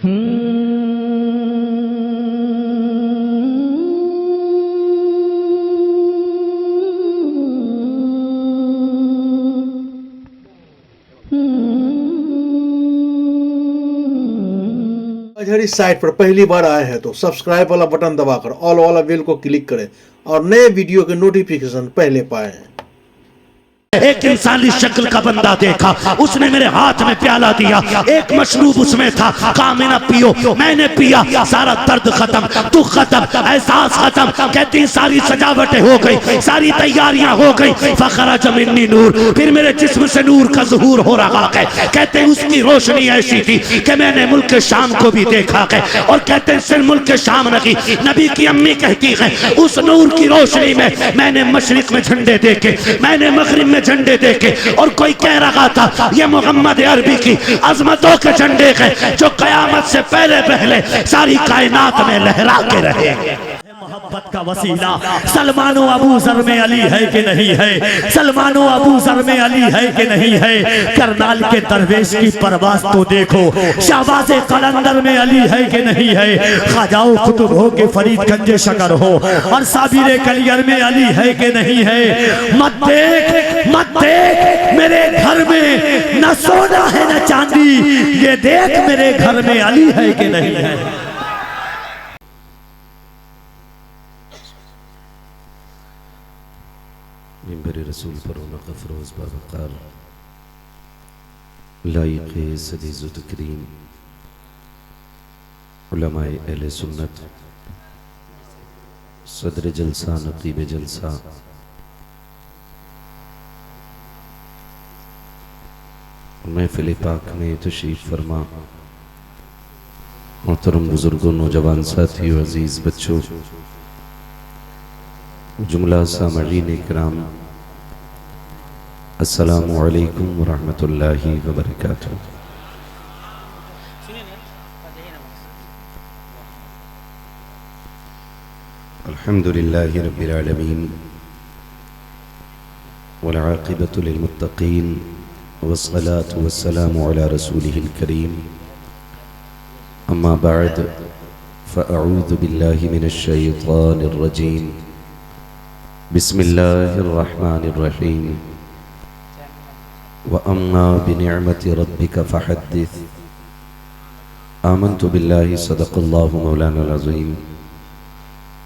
इस साइट पर पहली बार आए हैं तो सब्सक्राइब वाला बटन दबाकर ऑल वाला बेल को क्लिक करें और नए वीडियो के नोटिफिकेशन पहले पाएं। एक इंसानी शक्ल का बंदा देखा, उसने मेरे हाथ में प्याला दिया, एक मशरूब उसमें था, कहा मैं ना पियो, मैंने पिया, सारा दर्द खत्म, दुख खत्म, एहसास खत्म। कहती सारी सजावटें हो गई, सारी तैयारियां हो गई, फखरज मिन्नी नूर, फिर मेरे जिस्म से नूर का ज़ुहूर हो रहा है। कहते उसकी रोशनी ऐसी थी कि मैंने मुल्क शाम को भी देखा है, और कहते सिर्फ मुल्क शाम नहीं, नबी की अम्मी कहती है उस नूर की रोशनी में मैंने मशरिक में झंडे देखे, मैंने मगरिब में झंडे देखे, और कोई कह रहा था ये मोहम्मद अरबी की अजमतों के झंडे हैं जो कयामत से पहले पहले सारी कायनात में लहरा के रहेंगे। मोहब्बत का वसीला सलमानो अबू ज़र में अली है कि नहीं है, सलमानो अबू ज़र में अली है कि नहीं है। करनाल के दरवेश की परवाज़ तो देखो, शाहबाज़े कलंदर में अली है कि नहीं है। ख्वाजाओ कुतुब हो के फरीदगंज शकर हो, और साबिर कलियर में अली है कि नहीं है। मत देख मेरे घर में न सोना है न चांदी, ये देख मेरे घर में अली है कि नहीं है। मिंबर रसूल पर नक़फ़रोज़ बावक़ार लाइक़े सदीज़ुत करीम उलमाए अहले सुन्नत सदर जलसा नक़ीब जलसा महफ़िल पाक में तशरीफ़ फरमा मोहतरम बुज़ुर्गों, नौजवान साथियों, अज़ीज़ बच्चों, जुमला सामईन इकराम, अस्सलामु अलैकुम व रहमतुल्लाहि व बरकातुहू। अल्हम्दुलिल्लाहि रब्बिल आलमीन वल आक़िबतु लिल मुत्तक़ीन वस्सलातु वस्सलामु अला रसूलिहिल करीम। अम्मा बअद फ़अऊज़ु बिल्लाहि मिनश शैतानिर रजीम। बिस्मिल्लाहिर्रहमानिर्रहीम। व अम्मा बिनिअमति रब्बिका फ़हद्दिस। आमन्तु बिल्लाहि सदक़ल्लाहु मौलाना अज़ीम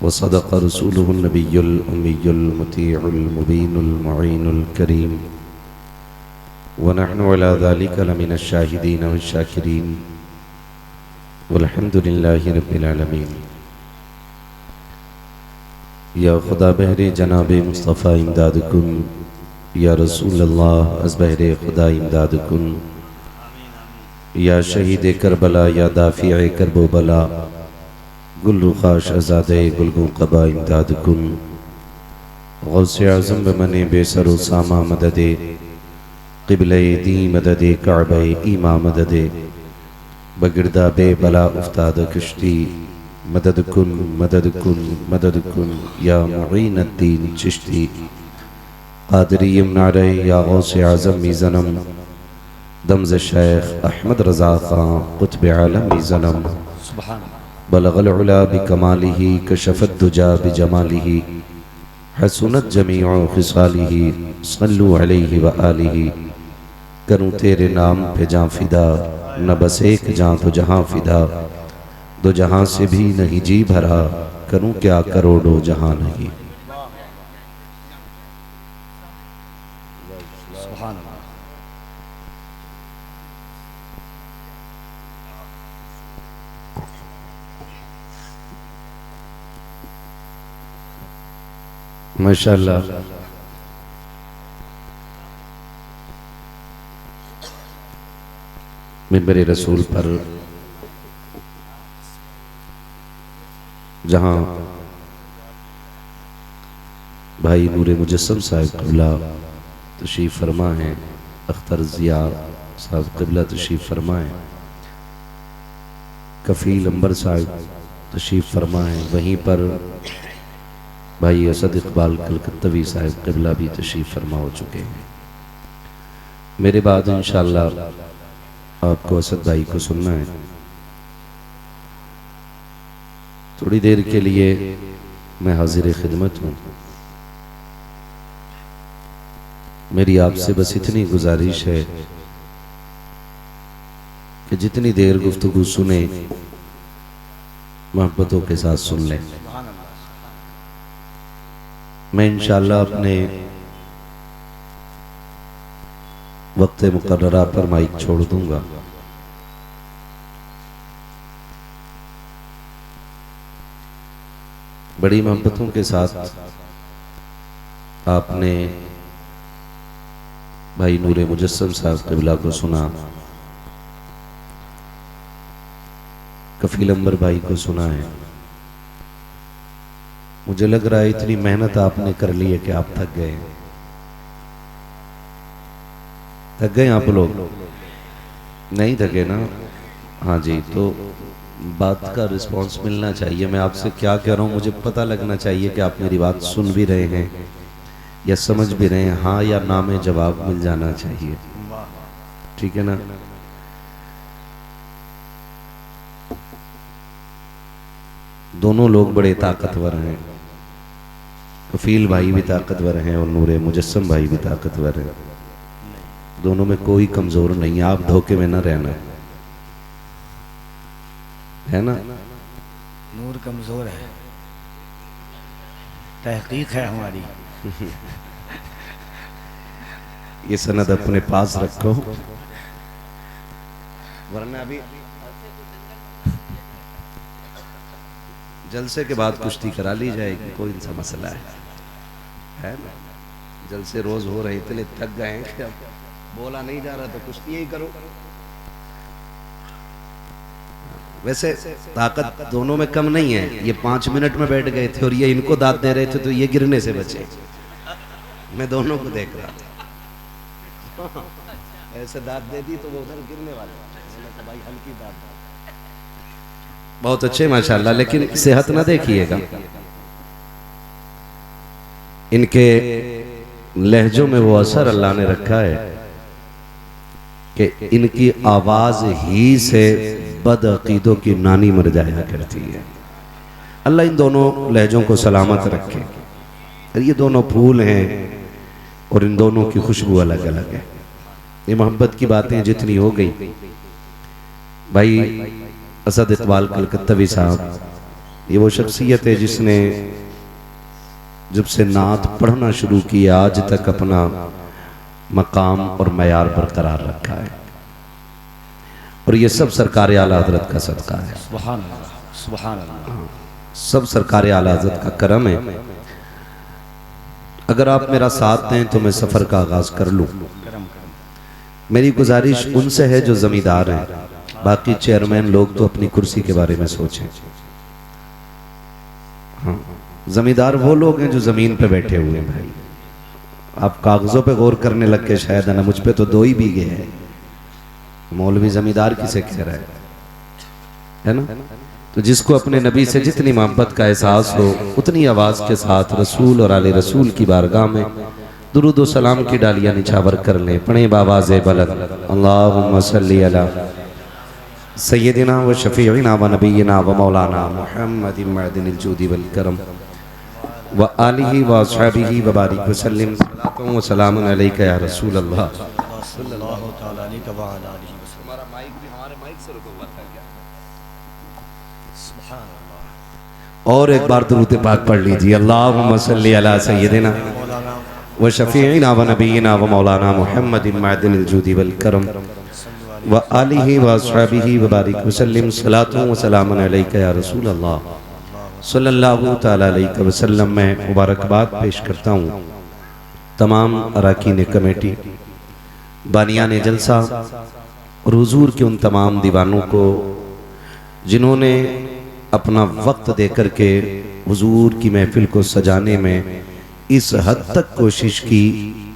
व सदक़ रसूलुहुन नबियुल उम्मियुल मुतीउल मुबीनुल मुईनुल करीम व नहनु अला ज़ालिका लमिनश शाहिदीन वश्शाकिरीन वल्हम्दुलिल्लाहि रब्बिल आलमीन। या खुदा बहरे जनाबे मुस्तफ़ा इमदादकुन, या रसूल अल्लाह अज़ बहरे खुदा इमदादकुन, या शहीद करबला, या दाफ़िए करबो बला, गुल रुखाश आज़ादे गुलगुं क़बा इमदादकुन, गौसे आज़म बमने बेसरो सामा मददे, क़िबले दी मददे, काबे ईमा मददे, बगिरदा बे बला उफ्ताद कश्ती, मदद कुन मदद कुन मदद कुन, या मुईनुद्दीन चिश्ती क़ादरी नारे, या गौसे आज़म मीज़नम, दमज़ शेख अहमद रज़ा ख़ां क़ुत्ब आलम मीज़नम, बलग़ल उला बिकमालिही कशफ़त दुजा बिजमालिही, हसुनत जमीउ ख़िसालिही, सल्लु अलैहि व आलिही। करूँ तेरे नाम पे जाँ फ़िदा, न बस एक जाँ तो जहाँ फ़िदा, दो जहां से भी नहीं जी भरा, करूं क्या करोड़ों जहां नहीं। माशाअल्लाह, मिंबर रसूल पर जहाँ भाई नूर मुजस्सम साहिब क़िबला तशरीफ़ फरमा है, अख्तर ज़िया साहब क़िबला तशरीफ़ फरमा है, कफ़ील अंबर साहब तशरीफ़ फरमा है, वहीं पर भाई असद इकबाल कलकत्तवी साहब क़िबला भी तशरीफ़ फरमा हो चुके हैं। मेरे बाद इंशाअल्लाह आपको असद भाई को सुनना है। थोड़ी देर के लिए मैं हाजिर खिदमत हूँ। मेरी आपसे बस इतनी गुजारिश है कि जितनी देर गुफ्तगू सुने मोहब्बतों के साथ सुन लें। मैं इंशाअल्लाह अपने वक्त मुकर्ररा पर माइक छोड़ दूंगा। बड़ी मोहब्बतों के साथ आपने भाई नूरे मुजस्सम साहब क़िबला को सुना, कफील अंबर भाई को सुना है। मुझे लग रहा है इतनी मेहनत आपने कर ली है कि आप थक गए। थक गए आप लोग? नहीं थके ना? हाँ जी, तो बात का रिस्पांस मिलना चाहिए। मैं आपसे क्या कह रहा हूँ मुझे पता लगना चाहिए कि आप मेरी बात सुन भी रहे हैं या समझ भी रहे हैं। हाँ या ना में जवाब मिल जाना चाहिए, ठीक है ना? दोनों लोग बड़े ताकतवर हैं, कफील भाई भी ताकतवर हैं और नूरे मुजस्सम भाई भी ताकतवर हैं। दोनों में कोई कमजोर नहीं है। आप धोखे में ना रहना, है ना? नूर कमजोर है, तहकीक है हमारी। ये सनद अपने पास रखो, वरना अभी जलसे के बाद कुश्ती करा ली जाएगी, कोई सा मसला है ना? जलसे रोज हो रहे, इतने थक गए कि अब बोला नहीं जा रहा तो कुश्ती यही करो। वैसे ताकत दोनों में कम नहीं है। ये 5 मिनट में बैठ गए थे और ये इनको दाद दे रहे थे तो ये गिरने से बचे। मैं दोनों को देख रहा था, ऐसे दाद दे दी तो वो उधर गिरने वाले। भाई हल्की दाद, बहुत अच्छे माशाल्लाह, लेकिन सेहत ना देखिएगा। इनके लहजों में वो असर अल्लाह ने रखा है कि इनकी आवाज ही से बदअकीदों की नानी मर जाया करती है। अल्लाह इन दोनों लहजों को सलामत रखे। ये दोनों फूल हैं और इन दोनों की खुशबू अलग अलग है। ये मोहब्बत की बातें जितनी हो गई, भाई असद इकबाल कलकत्तवी साहब, ये वो शख्सियत है जिसने जब से नात पढ़ना शुरू किया आज तक अपना मकाम और मयार बरकरार रखा है। और ये सब सरकार आला हजरत का सदका है। सुभान अल्लाह, सुभान अल्लाह। सब सरकार आला हजरत का करम है। अगर आप मेरा साथ दें तो मैं सफर का आगाज कर लूं। मेरी गुजारिश उनसे है जो जमींदार हैं। बाकी चेयरमैन लोग तो अपनी कुर्सी के बारे में सोचें। हाँ, जमींदार वो लोग हैं जो जमीन पे बैठे हुए हैं। भाई आप कागजों पे गौर करने लग के शायद ना, मुझ पे तो 2 ही बीघे हैं। मौलवी जमींदार किसे कह रहा है ना? तो जिसको अपने नबी से जितनी मोहब्बत का एहसास हो उतनी आवाज के साथ रसूल और आले रसूल की बारगाह में दुरूद व सलाम की डालियां निछावर कर लें। पढ़े बावाज़े बुलंद अल्लाहुम्मा सल्ली अला सय्यदिना व शफीइना व नबीना व मौलाना मुहम्मदिन मअदिनिल जूदी वल करम व आलिहि व अस्हाबिहि व बारिक व सल्लिम सलातु व सलामुन अलैका या रसूल अल्लाह सल्लल्लाहु तआला अलैहि व आलिहि वसल्लम। हमारा माइक भी हमारे माइक से रुका हुआ था क्या? सुभान अल्लाह। और एक बार दुरूद पाक पढ़ लीजिए। अल्लाहुम्मा सल्ली अला सय्यदिना व शफीइना व नबीना व मौलाना मुहम्मदिन मअदिनिल जूदी वल करम व आलिहि व अस्हाबिहि व बारिक व सल्लिम सलातु व सलामुन अलैका या रसूल अल्लाह सल्लल्लाहु तआला अलैहि वसल्लम। मैं मुबारकबाद पेश करता हूँ तमाम अरकान कमेटी, बानियान जलसा और हुजूर के उन तमाम दीवानों को जिन्होंने अपना वक्त देकर के हुजूर की महफिल को सजाने में इस हद तक कोशिश की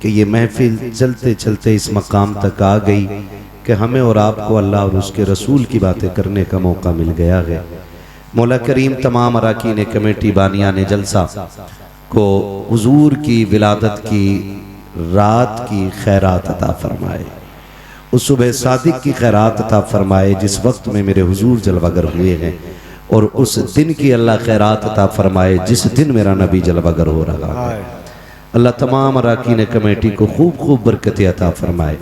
कि ये महफिल चलते चलते इस मकाम तक आ गई कि हमें और आपको अल्लाह और उसके रसूल की बातें करने का मौका मिल गया है। मौला करीम तमाम अरकान कमेटी बानियान जलसा को हुजूर की विलादत की रात की खैरात अता फरमाए, उस सुबह सादिक की खैरात अता फरमाए जिस वक्त में मेरे हुजूर जलवागर हुए हैं। और उस दिन की अल्लाह खैरात अता फरमाए जिस दिन मेरा नबी जलवागर हो रहा है। अल्लाह तमाम अरकान कमेटी को खूब खूब बरकत अता फरमाए।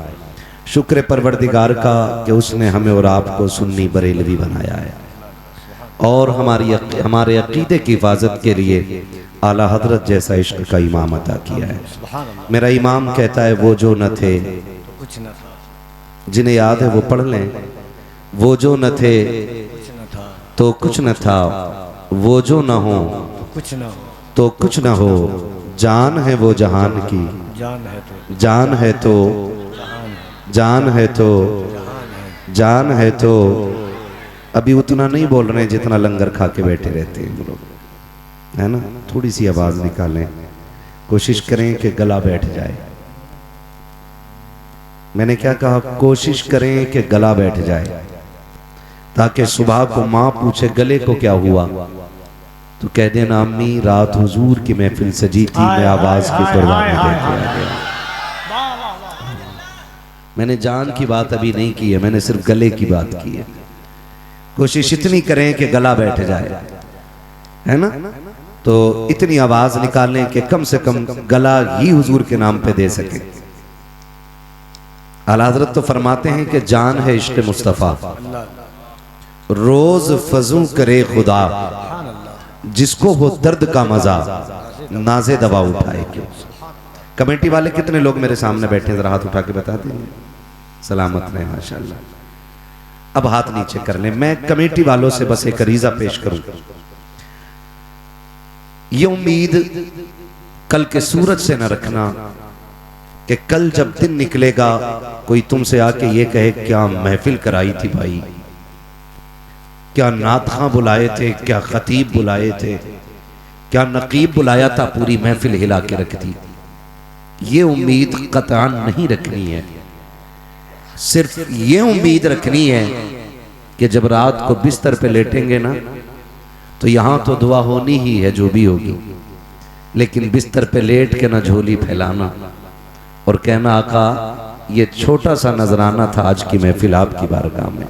शुक्र परवरदिगार का कि उसने हमें और आपको सुन्नी बरेलवी बनाया है और हमारे अकीदे की हिफाजत के लिए आला हजरत जैसा इश्क का इमाम अता किया है। मेरा इमाम कहता है वो जो न थे कुछ न था, जिन्हें याद है वो पढ़ लें। वो जो न थे कुछ न था, तो कुछ न था, वो जो न हो कुछ न हो, तो कुछ न हो, जान है वो जहान की, जान है तो जान है तो, जहान है, जान है तो, जहान है। जान है तो। अभी उतना नहीं बोल रहे हैं जितना लंगर खा के बैठे रहते हैं लोग, है ना। थोड़ी सी आवाज निकालें, कोशिश करें कि गला बैठ जाए। मैंने क्या कहा? कोशिश करें कि गला बैठ जाए, ताकि सुबह को माँ पूछे गले को क्या हुआ तो कह देना अम्मी रात हुजूर की महफिल सजी थी, मैं आवाज की कुर्बानी देके आ गया। मैंने जान की बात अभी नहीं की है, मैंने सिर्फ गले की बात की है। कोशिश इतनी करें कि गला बैठ जाए, है ना। तो इतनी आवाज निकालें कि कम से कम गला ही हुजूर के नाम पे दे सके। आला हज़रत तो फरमाते हैं कि जान है इश्क मुस्तफ़ा, रोज फजू करे खुदा, जिसको हो दर्द का मजा नाजे दवा उठाए क्यों। कमेटी वाले कितने लोग मेरे सामने बैठे हैं, जरा हाथ उठा के बता दें। सलामत रहे माशाल्लाह। अब हाथ नीचे कर लें। मैं कमेटी वालों से बस एक अरीजा पेश करूं। ये उम्मीद कल के सूरज से न रखना कि कल जब दिन निकलेगा कोई तुमसे आके ये कहे क्या महफिल कराई थी भाई, क्या नातखां बुलाए थे, क्या खतीब बुलाए थे, क्या नकीब बुलाया था, पूरी महफिल हिला के रख दी। ये उम्मीद कतआन नहीं रखनी है। सिर्फ ये उम्मीद रखनी है कि जब रात को बिस्तर पे लेटेंगे ना तो यहां तो दुआ होनी ही है जो भी होगी, लेकिन बिस्तर पे लेट के ना झोली फैलाना और कहना आका ये छोटा सा नजराना था आज की महफिल आपकी बारगाह में।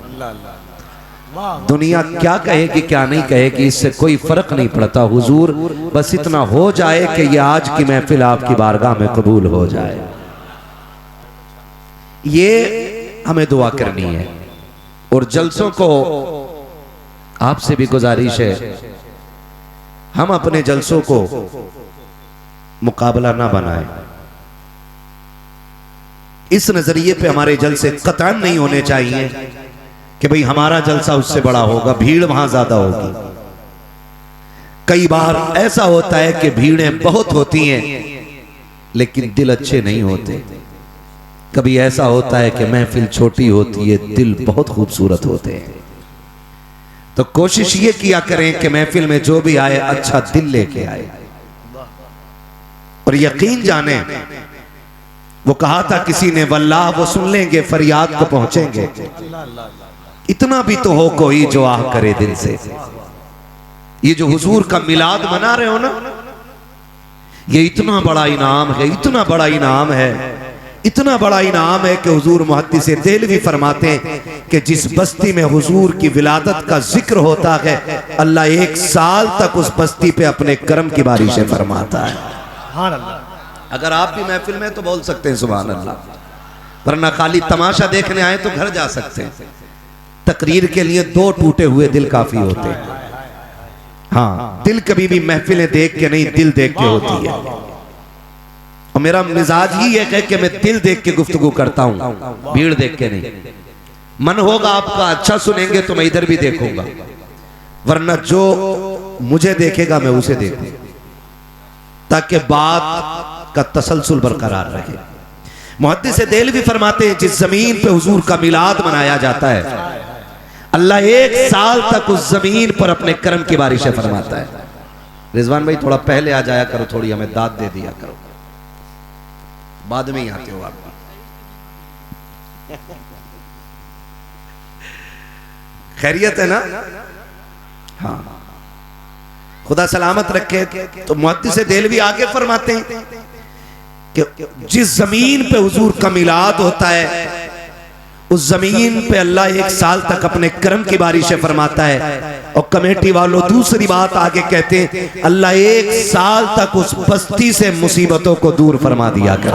दुनिया क्या कहेगी क्या नहीं कहेगी इससे कोई फर्क नहीं पड़ता हुजूर, बस इतना हो जाए कि ये आज की महफिल आपकी बारगाह में कबूल हो जाए। ये हमें दुआ करनी है। और जलसों को आपसे भी गुजारिश है, हम अपने जलसों को मुकाबला ना बनाएं। इस नजरिए पे हमारे जलसे कतई नहीं होने चाहिए कि भाई हमारा जलसा उससे बड़ा होगा, भीड़ वहां ज्यादा होगी। कई बार ऐसा होता है कि भीड़ें बहुत होती हैं लेकिन दिल अच्छे नहीं होते। कभी ऐसा होता है कि महफिल छोटी होती है, दिल बहुत खूबसूरत होते हैं। तो कोशिश ये किया करें कि महफिल में जो भी आए अच्छा दिल लेके आए। और यकीन जाने, वो कहा था किसी ने वल्लाह वो सुन लेंगे फरियाद को पहुंचेंगे। इतना भी तो हो कोई जो आह करे दिल से। ये जो हुजूर का मिलाद मना रहे हो ना, ये इतना बड़ा इनाम है, इतना बड़ा इनाम है, इतना बड़ा इनाम है कि हुजूर मुहद्दिस देहलवी फरमाते हैं कि जिस बस्ती में हुजूर की विलादत का जिक्र होता है अल्लाह 1 साल तक उस बस्ती पे अपने करम की बारिशें फरमाता है। अगर आप भी महफिल में तो बोल सकते हैं सुभान अल्लाह, वरना खाली तमाशा देखने आए तो घर जा सकते हैं। तकरीर के लिए 2 टूटे हुए दिल काफी होते हैं। हाँ, दिल कभी भी महफिलें देख के नहीं, दिल देख के होती है। और मेरा मिजाज ही है कि मैं दिल देख के गुफ्तगू करता हूं, भीड़ देख के नहीं। मन होगा आपका अच्छा सुनेंगे तो मैं इधर भी देखूंगा, वरना जो मुझे देखेगा मैं उसे देखूंगा, ताकि बात का तसलसल बरकरार रहे। मुहद्दिस देहलवी फरमाते हैं जिस जमीन पे हुजूर का मिलाद मनाया जाता है अल्लाह 1 साल तक उस जमीन पर अपने करम की बारिशें फरमाता है। रिजवान भाई थोड़ा पहले आ जाया करो, थोड़ी हमें दाद दे दिया करो, बाद में ही आते हो आप। खैरियत है ना? हाँ, खुदा सलामत रखे। तो मुहद्दिस देहलवी आगे फरमाते हैं कि जिस जमीन पे हुजूर का मिलाद होता है उस जमीन पे अल्लाह 1 साल तक अपने करम की बारिशें फरमाता है। और कमेटी वालों दूसरी बात आगे कहते हैं, अल्लाह 1 साल तक उस बस्ती से मुसीबतों को दूर फरमा दिया कर।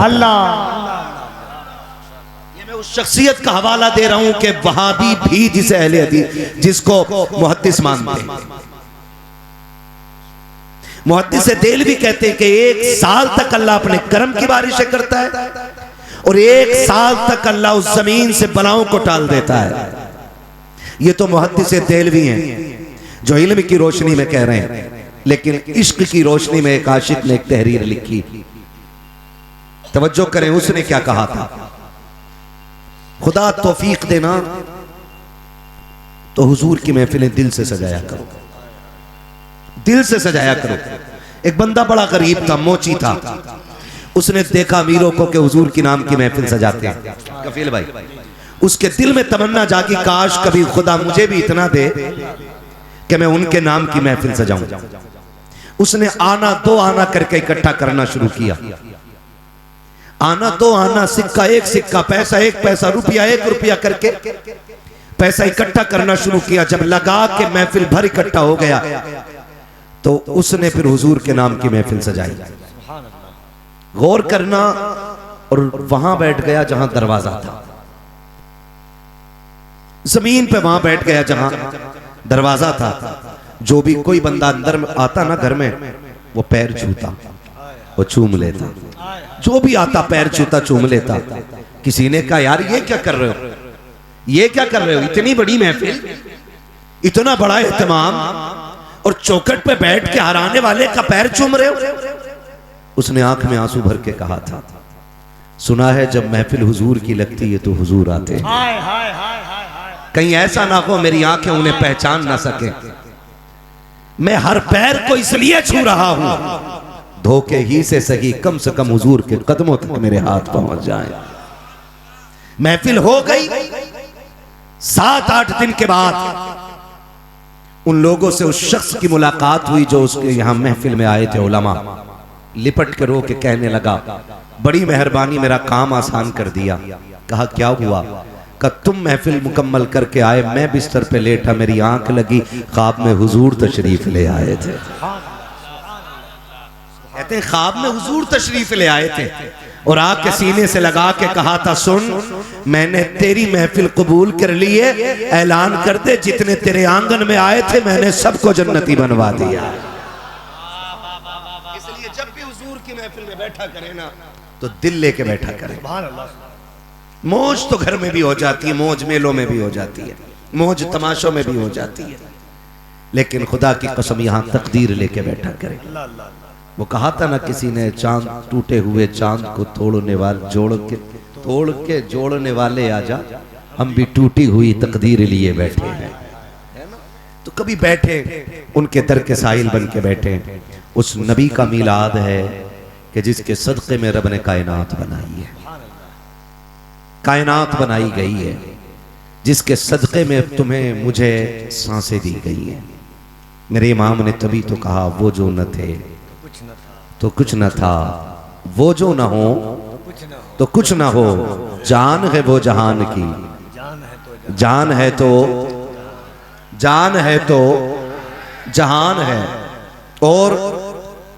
ये मैं उस शख्सियत का हवाला दे रहा हूं कि वहाबी भी जिसे अहले हदीस जिसको मुहद्दिस मानते हैं, मुहद्दिस देलवी कहते हैं कि 1 साल तक अल्लाह अपने करम की बारिशें करता है और 1 साल तक अल्लाह उस जमीन से बलाओं को टाल देता है। ये तो मुहद्दिस देलवी हैं जो इल्म की रोशनी में कह रहे हैं, लेकिन इश्क की रोशनी में एक आशिक ने एक तहरीर लिखी। तवज्जो करें उसने क्या कहा था। खुदा तौफीक देना तो हुजूर की महफिलें दिल से सजाया करो, दिल से सजाया करो। एक बंदा बड़ा गरीब था, मोची था, उसने देखा अमीरों को कि हुजूर की नाम की महफिल सजाते हैं। कफील भाई, उसके दिल में तमन्ना जागी, काश कभी खुदा मुझे भी इतना दे कि मैं उनके नाम की महफिल सजाऊं। उसने आना दो आना करके इकट्ठा करना शुरू किया। आना दो आना, सिक्का एक सिक्का, पैसा एक पैसा, रुपया एक रुपया करके पैसा इकट्ठा करना शुरू किया। जब लगा कि महफिल भर इकट्ठा हो गया तो उसने फिर हुजूर के नाम की महफिल सजाई। गौर करना, और वहां बैठ गया जहां दरवाजा था, जमीन पे वहां बैठ गया जहां दरवाजा था। जो भी कोई बंदा अंदर में आता ना घर में, वो पैर छूता, वो चूम लेता। जो भी आता पैर छूता, चूम लेता। किसी ने कहा, यार ये क्या कर रहे हो, ये क्या कर रहे हो, इतनी बड़ी महफिल, इतना बड़ा एहतमाम, और चौखट पे बैठ के हराने वाले का पैर चूम रहे हो। उसने आंख में आंसू भर के कहा था, सुना है जब महफिल हुजूर की लगती है तो हुजूर आते हैं। कहीं ऐसा ना हो मेरी आंखें उन्हें पहचान ना सके। मैं हर पैर को इसलिए छू रहा हूं, धोखे ही से सही कम से कम हुजूर के कदमों तक मेरे हाथ पहुंच जाए। महफिल हो गई। 7-8 दिन के बाद उन लोगों से उस शख्स की मुलाकात हुई जो उसके यहां महफिल में आए थे। उलमा लिपट के रो के कहने लगा, बड़ी मेहरबानी, मेरा काम आसान कर दिया। कहा क्या हुआ? कहा तुम महफिल मुकम्मल करके आए, मैं बिस्तर पे लेटा, मेरी आंख लगी, ख्वाब में हुजूर तशरीफ ले आए थे। कहते हैं ख्वाब में हुजूर तशरीफ ले आए थे और आके सीने से लगा के कहा था, सुन मैंने तेरी महफिल कबूल कर ली है, ऐलान कर दे जितने तेरे आंगन में आए थे मैंने सबको जन्नती बनवा दिया। इसलिए जब भी हुजूर की महफिल में बैठा करे ना तो दिल लेके बैठा करे। मौज तो घर में भी हो जाती है, मौज मेलों में भी हो जाती है, मौज तमाशों में भी हो जाती है, लेकिन खुदा की कसम यहाँ तकदीर लेके बैठा करे। वो कहा था ना किसी ने, चांद टूटे हुए चांद को तोड़ने वाले तोड़ के जोड़ने वाले आजा, हम भी टूटी हुई तकदीर लिए बैठे हैं। तो कभी बैठे उनके दर के साहिल बन के बैठे। उस नबी का मीलाद है कि जिसके सदक़े में रब ने कायनात बनाई है, कायनात बनाई गई है, जिसके सदक़े में तुम्हें मुझे सांसें दी गई हैं। मेरे इमाम ने तभी तो कहा, वो जो न थे तो कुछ न था, वो जो न हो तो कुछ न हो, जान है वो जहान की, जान है तो जहान है। और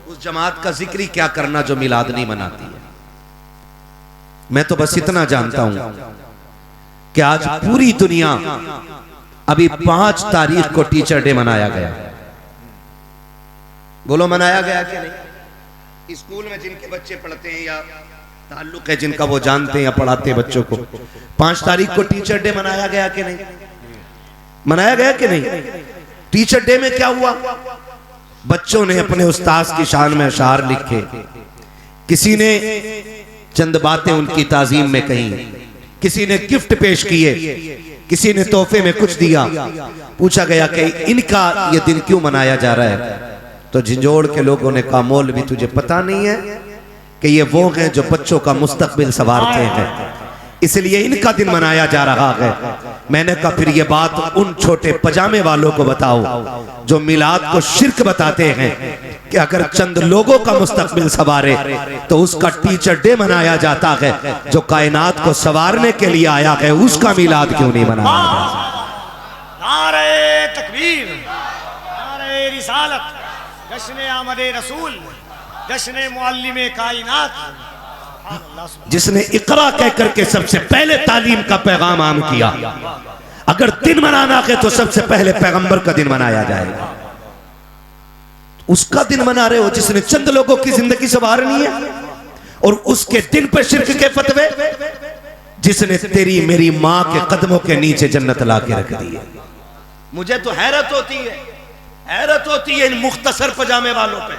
उस जमात का जिक्र ही क्या करना जो मिलाद नहीं मनाती है। मैं तो बस इतना जानता हूं कि आज पूरी दुनिया, अभी 5 तारीख को टीचर डे मनाया गया। बोलो मनाया गया कि नहीं? स्कूल में जिनके बच्चे पढ़ते हैं या ताल्लुक है जिनका, वो जानते हैं या पढ़ाते हैं बच्चों को। 5 तारीख को टीचर डे मनाया गया कि नहीं? मनाया गया कि नहीं? टीचर डे में क्या हुआ? बच्चों ने अपने उस्ताद की शान में अशार लिखे, किसी ने चंद बातें उनकी ताजीम में कही, किसी ने गिफ्ट पेश किए, किसी ने तोहफे में कुछ दिया। पूछा गया कि इनका ये दिन क्यों मनाया जा रहा है? तो झिंझोड़ के लोगों ने कहा, मौलवी तुझे पता नहीं है कि ये वो हैं जो बच्चों का मुस्तकबिल संवारते हैं, इसलिए इनका दिन मनाया जा रहा है। मैंने कहा फिर ये बात उन छोटे पजामे वालों को बताओ जो मिलाद को शिर्क बताते हैं कि अगर चंद लोगों का मुस्तकबिल संवारे तो उसका टीचर डे मनाया जाता है, जो कायनात को संवारने के लिए आया है उसका मिलाद क्यों नहीं मनाया जाता? नारे तकबीर, रिसालत, जश्न आमदे रसूल, जश्न मुअल्लिमे कायनात। जिसने इकरा कह करके सबसे पहले तालीम का पैगाम आम किया। अगर दिन मनाना है तो सबसे पहले पैगंबर का दिन मनाया जाएगा। उसका दिन मना रहे हो जिसने चंद लोगों की जिंदगी संवारनी है, और उसके दिन पे शिर्क के फतवे, जिसने तेरी मेरी मां के कदमों के नीचे जन्नत ला के रख दी है। मुझे तो हैरत होती है इन मुख्तसर पजामे वालों पे।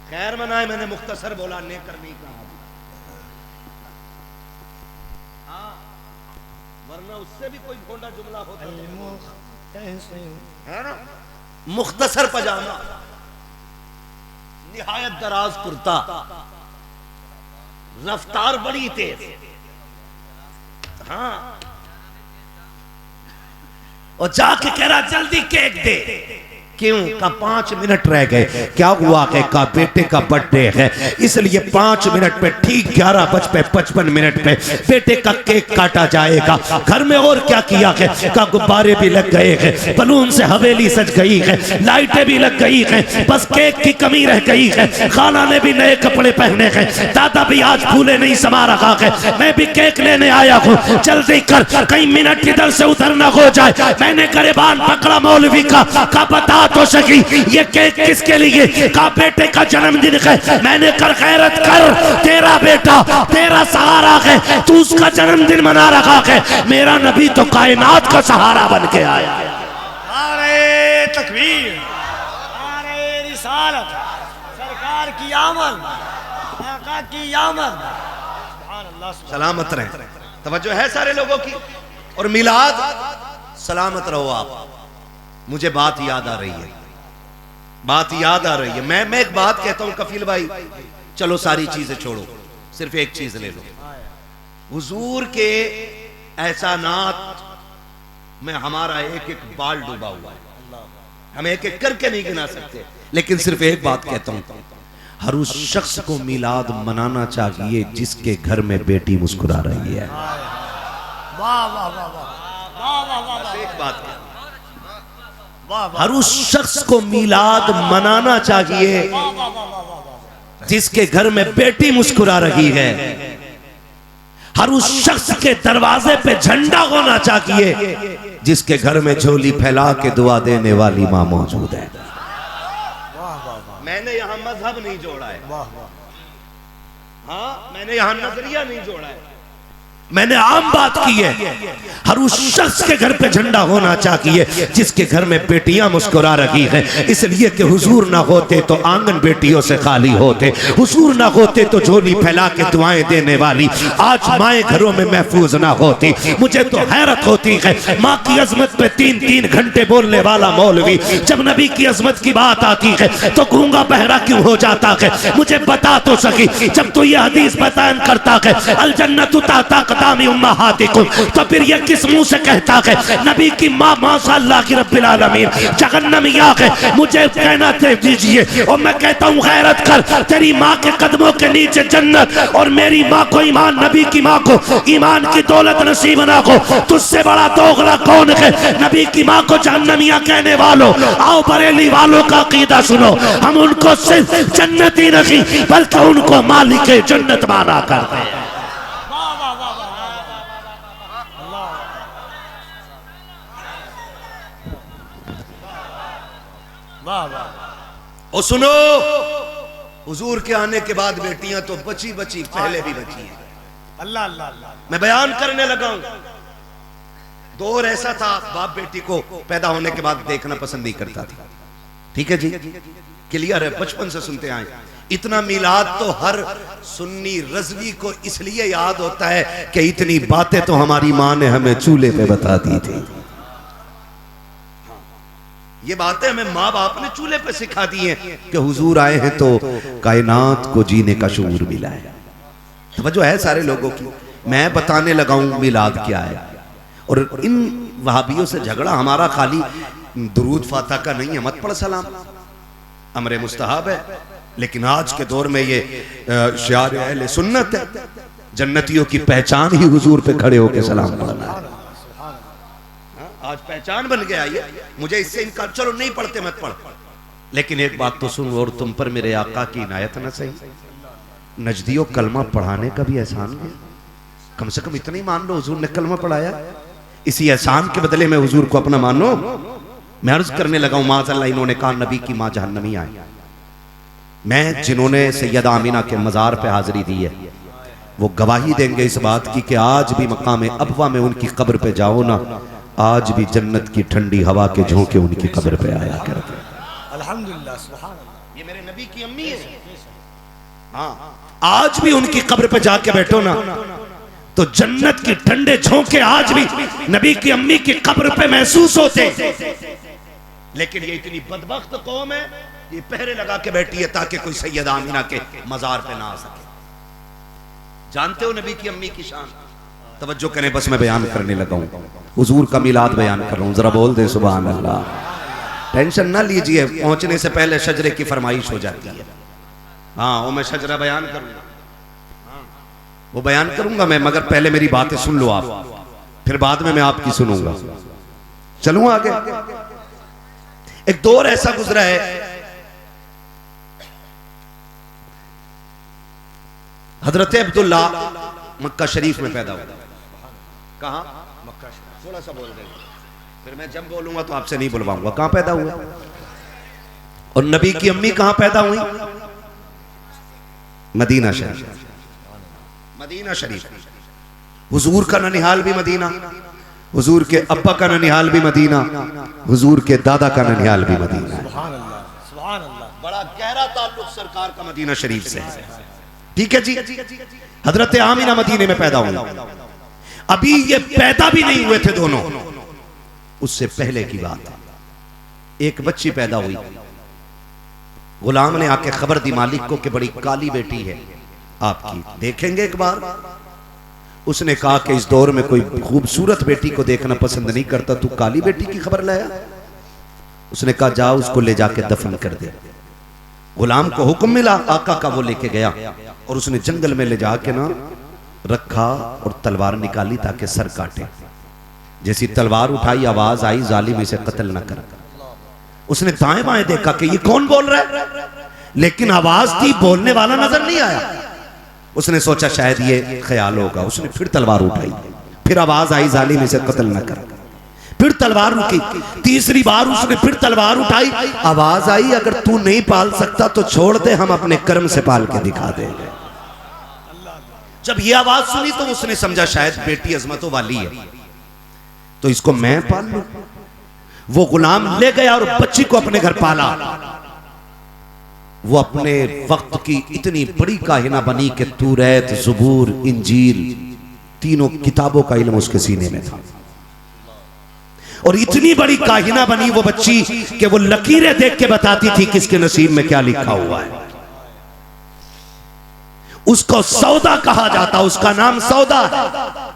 खैर मनाए, मैंने मुख्तसर बोला, नेकर नहीं कहा। हाँ, वरना उससे भी कोई भोंडा जुमला होता है ना। मुख्तसर पजामा, निहायत दराज कुर्ता, रफ्तार बड़ी तेज। हाँ, और जाके कह रहा जल्दी केक दे। क्यों? का 5 मिनट रह गए। क्या हुआ है? का बेटे का बर्थडे है, इसलिए 5 मिनट पे ठीक 11:55 पे बेटे का केक काटा जाएगा। घर में और क्या किया है? का गुब्बारे भी लग गए हैं, बलून से हवेली सज गई है, लाइटें भी लग गई हैं, बस केक की कमी रह गई है। खाला ने भी नए कपड़े पहने हैं, दादा भी आज फूले नहीं समा रखा है। मैं भी केक लेने आया हूँ, जल्दी कर, कहीं मिनट इधर से उधर ना हो जाए। मैंने गरेबान पकड़ा मौलवी का बता तो सकी ये केक किसके लिए? का बेटे का जन्मदिन है। मैंने कर खैरत कर, तेरा बेटा तेरा सहारा है, तू उसका जन्मदिन मना रखा है। मेरा नबी तो कायनात का सहारा बन के आया। नारे तकबीर, नारे रिसालत, सरकार की आमद, आका की आमद। सलामत रहे। तवज्जो है सारे लोगों की। और मिलाद, सलामत रहो आप। मुझे बात याद आ रही है, मैं एक बात कहता हूं कफील भाई, चलो सारी चीजें छोड़ो, सिर्फ एक चीज ले लो। हुजूर के एहसानात में हमारा एक एक बाल डूबा हुआ है, हम एक एक करके नहीं गिना सकते। लेकिन सिर्फ एक बात कहता हूं, हर उस शख्स को मिलाद मनाना चाहिए जिसके घर में बेटी मुस्कुरा रही है। वाह वाह वाह वाह, एक बात, हर उस शख्स को मिलाद मनाना चाहिए जिसके घर में बेटी मुस्कुरा रही है। हर उस शख्स के दरवाजे पे झंडा होना चाहिए जिसके घर में झोली फैला के दुआ देने वाली मां मौजूद है। मैंने यहां मजहब नहीं जोड़ा है, हाँ, मैंने यहां नजरिया नहीं जोड़ा है, मैंने आम बात की है। हर उस शख्स के घर पे झंडा होना चाहिए जिसके घर में बेटियां मुस्कुरा रही हैं। इसलिए कि हुजूर ना होते तो आंगन बेटियों से खाली होते, हुजूर ना होते तो झोली फैला के दुआएं देने वाली आज माएं घरों में महफूज ना होती। मुझे तो हैरत होती है, माँ की अजमत पे 3-3 घंटे बोलने वाला मौलवी जब नबी की अजमत की बात आती है तो गूंगा बहरा क्यों हो जाता है? मुझे बता तो सकी, जब तो ये हदीस बयान करता है अल जन्नतु ताता कदामी उम्महातिकुम, तो फिर ये किस मुंह से कहता है नबी की माँ माशाअल्लाह की रब्बिल आलमीन जहन्नमिया है? मुझे कहना दीजिए और मैं कहता हूँ गैरत कर, तेरी माँ के कदमों के नीचे जन्नत और मेरी माँ को ईमान, नबी की माँ को ईमान की दौलत नसीब ना हो, तुझसे बड़ा दोगला कौन है? नबी की माँ को जहन्नमिया कहने वालों, आओ बरेली वालों का अकीदा सुनो, हम उनको सिर्फ जन्नती नहीं बल्कि उनको मालिक जन्नत माना करते हैं। और सुनो, हुजूर के आने के बाद बेटियां तो बची पहले भी बची हैं। अल्लाह अल्लाह अल्लाह। मैं बयान करने लगा हूं, दौर ऐसा था बाप बेटी को पैदा होने के बाद देखना पसंद नहीं करता था। ठीक है जी, क्लियर है, बचपन से सुनते आए। इतना मिलाद तो हर सुन्नी रज़वी को इसलिए याद होता है कि इतनी बातें तो हमारी माँ ने हमें चूल्हे पे बता दी थी। ये बातें हमें माँ बाप ने चूल्हे पे सिखा दी हैं कि हुजूर आए हैं तो कायनात को जीने का शऊर मिला है। तवज्जो है सारे लोगों की। मैं बताने लगा हूं मिलाद क्या है। और इन वहाबियों से झगड़ा हमारा खाली दुरूद फातिहा का नहीं है, मत पढ़ सलाम, अमरे मुस्तहब है, लेकिन आज के दौर में ये शियार अहले सुन्नत है। जन्नतियों की पहचान ही हुजूर पे खड़े होकर सलाम पढ़ना है। आज आज पहचान बन गया ये, मुझे इससे इनकार, चलो नहीं पढ़ते मत पढ़, लेकिन एक बात तो सुन, और तुम पर मेरे आका की इनायत न सही, नजदियों कलमा पढ़ाने का भी एहसान है, कम से कम इतना ही मान लो हुजूर ने कलमा पढ़ाया, इसी एहसान के बदले में हुजूर को अपना मानो। मैं अर्ज करने लगा हूं, माज़अल्लाह इन्होंने कहा नबी की मां जहन्नमी आई, मैं जिन्होंने सैयदा आमिना के मज़ार पे हाजिरी दी है वो गवाही देंगे इस बात की कि आज भी मकाम अबवा में उनकी कब्र पे जाओ ना, आज भी जन्नत की ठंडी हवा के झोंके उनकी कब्र पे आया करते। अल्हम्दुलिल्लाह, सुभान अल्लाह। ये मेरे नबी की अम्मी है, हाँ, आज भी उनकी कब्र पे जाके बैठो ना तो जन्नत के ठंडे झोंके आज भी नबी की अम्मी की कब्र पे महसूस होते। लेकिन ये इतनी बदबख्त कौम है, ये पहरे लगा के बैठी है ताकि कोई सैयदा आमिना के मजार पे ना आ सके। जानते हो नबी की अम्मी की शान, तवज्जो करें, बस मैं बयान करने लगा हूं, हुजूर का मिलाद बयान कर रहा हूं, जरा बोल दे सुभान अल्लाह। टेंशन ना लीजिए, पहुंचने से पहले शजरे की फरमाइश हो जाती है। हाँ, वो मैं शजरा बयान करूंगा, वो बयान करूंगा मैं, मगर पहले मेरी बातें सुन लो आप, फिर बाद में मैं आपकी सुनूंगा। चलूं आगे। एक दौर ऐसा गुजरा है, हजरत अब्दुल्ला मक्का शरीफ में पैदा हुआ। कहां? मक्का शरीफ। थोड़ा सा बोल देंगे, फिर मैं जब बोलूंगा तो आपसे नहीं बुलवाऊंगा। कहां पैदा हुआ? और नबी की अम्मी कहां पैदा हुई? मदीना शरीफ। मदीना शरीफ। हुजूर का ननिहाल भी मदीना, हुजूर के अब्बा का ननिहाल भी मदीना, हुजूर के दादा का ननिहाल भी मदीना। सुभान अल्लाह, सुभान अल्लाह। बड़ा गहरा ताल्लुक सरकार का मदीना शरीफ से है। ठीक है जी। हजरत आमिना मदीने में पैदा हुई, अभी ये पैदा भी नहीं हुए थे दोनों, उससे पहले की बात है। एक बच्ची पैदा हुई, गुलाम ने आके खबर दी मालिक को कि बड़ी काली बेटी है आपकी, देखेंगे एक बार। उसने कहा कि इस दौर में कोई खूबसूरत बेटी को देखना पसंद नहीं करता, तू काली बेटी की खबर लाया। उसने कहा जाओ उसको ले जाके दफन कर दे। गुलाम को हुक्म मिला आका का, वो लेके गया और उसने जंगल में ले जाके ना रखा और तलवार निकाली ताकि सर काटे। जैसी तलवार उठाई आवाज आई जालिम इसे कत्ल न कर। उसने दाएं बाएं देखा कि ये कौन बोल रहा है, लेकिन आवाज थी, बोलने वाला नजर नहीं आया। उसने सोचा शायद ये ख्याल होगा, उसने फिर तलवार उठाई, फिर आवाज आई जालिम इसे कत्ल न कर। फिर तलवार उठी, तीसरी बार उसने फिर तलवार उठाई, आवाज आई अगर तू नहीं पाल सकता तो छोड़ दे, हम अपने कर्म से पाल के दिखा देंगे। जब ये आवाज सुनी तो उसने समझा शायद बेटी अजमतों वाली है, तो इसको मैं पाल लूं। वो गुलाम ले गया और बच्ची को अपने घर पाला। वो अपने वक्त की इतनी बड़ी काहिना बनी कि तौरात, ज़बूर, इंजील, तीनों किताबों का इल्म उसके सीने में था। और इतनी बड़ी काहिना बनी वो बच्ची कि वो लकीरें देख के बताती थी किसके नसीब में क्या लिखा हुआ है। उसको सौदा कहा जाता, उसका नाम सौदा है।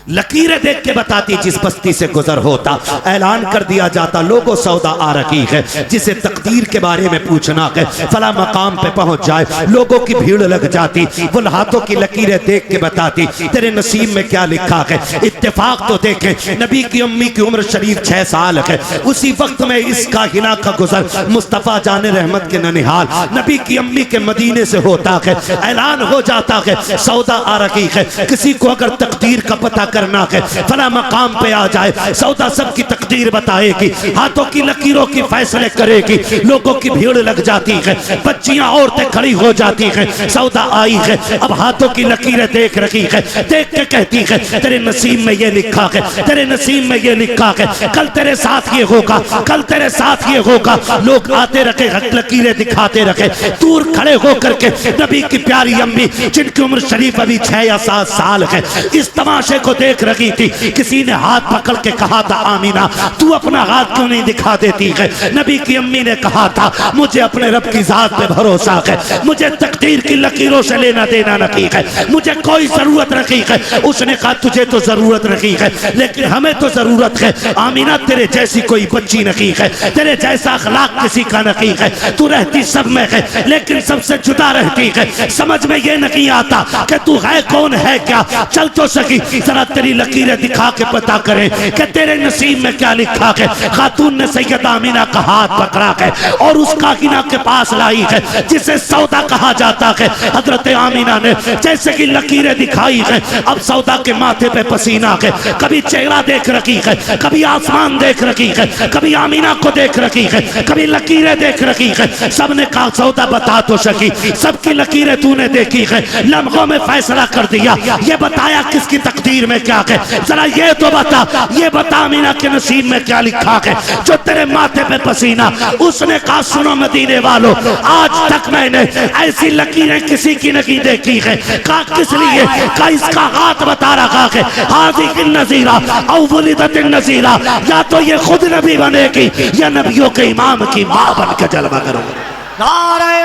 लकीरें देख के बताती, जिस बस्ती से गुजर होता ऐलान कर दिया जाता लोगों सौदा आ रही है, जिसे तकदीर के बारे में पूछना है फला मकाम पे पहुंच जाए, लोगों की भीड़ लग जाती। वो हाथों की लकीरें देख के बताती तेरे नसीब में क्या लिखा है। इत्तेफाक तो देखे, नबी की अम्मी की उम्र शरीफ 6 साल है। उसी वक्त में इस काहिना का गुजर मुस्तफा जाने रहमत के ननिहाल नबी की अम्मी के मदीने से होता है। ऐलान हो जाता है सौदा आ रही है। किसी को अगर तकदीर का पता करना है फला मकाम पे आ जाए, सौदा सबकी तकदीर बताएगी, हाथों की लकीरों की फैसले करेगी। लोगों की भीड़ लग जाती है, बच्चियां औरतें खड़ी हो जाती हैं। सौदा आई है, अब हाथों की लकीरें देख रही है, देख के कहती है तेरे नसीब में ये लिखा है, तेरे नसीब में ये लिखा है, कल तेरे साथ ये होगा, कल तेरे साथ ये होगा। लोग आते रखे, लकीरें दिखाते रखे। दूर खड़े होकर के नबी की प्यारी अम्मी जिनकी उम्र शरीफ अभी 6 या 7 साल है, इस तमाशे को देख रही थी। किसी ने हाथ पकड़ के कहा था आमीना तू अपना हाथ क्यों नहीं दिखा देती है। नबी की अम्मी ने कहा था मुझे अपने रब की जात पे भरोसा है, मुझे तकदीर की लकीरों से लेना देना नहीं है, मुझे कोई जरूरत नहीं है। उसने कहा तुझे तो जरूरत नहीं है, लेकिन हमें तो जरूरत है। आमीना तेरे जैसी कोई बच्ची नहीं है, तेरे जैसा अखलाक किसी का नहीं है। तू रहती सब में है लेकिन सबसे जुदा रहती है। समझ में ये नहीं आता कि तू है कौन है क्या। चल तो सकी जरा तेरी लकीरें दिखा के पता करें कि तेरे नसीब में क्या लिखा है। खातून ने सैयदा आमीना का हाथ पकड़ा है और उस काकिना के पास लाई है जिसे सौदा कहा जाता है। हजरत आमीना ने जैसे कि लकीरें दिखाई है, अब सौदा के माथे पे पसीना है, कभी चेहरा देख रखी है, कभी आसमान देख रखी है, कभी आमीना को देख रखी है, कभी लकीरें देख रखी है। सबने कहा सौदा बता तो सकी, सबकी लकीरें तूने देखी है, लम्हों में फैसला कर दिया। ये बताया किसकी तकदीर में क्या है, जरा ये तो बता, ये बता आमीना के नसीब में क्या लिखा है जो तेरे माथे पे पसीना। उसने कहा सुनो मदीने वालों, आज तक मैंने ऐसी लकीरें किसी की नहीं देखी है। कहा किस लिए? कहा इसका हाथ बता रहा है, हाज़िह नज़ीरा औ वुलिदत नज़ीरा, या तो ये खुद नबी बनेगी या नबियों के इमाम की मां बन के जलवा करोगे। नारे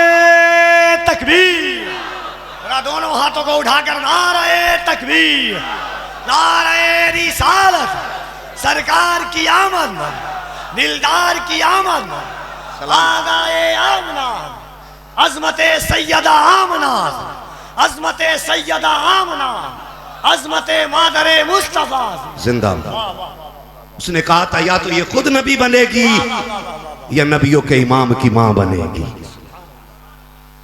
तकबीर, दोनों हाथों को उठाकर नारे तकबीर, नारे रिसालत, सरकार की आमद, दिलदार की आमद, आगाए आमना, अज़मते सैयदा आमना, अज़मते सैयदा आमना, अज़मते मादरे मुस्तफा जिंदाबाद। उसने कहा था या तो ये खुद नबी बनेगी या नबियों के इमाम की मां बनेगी।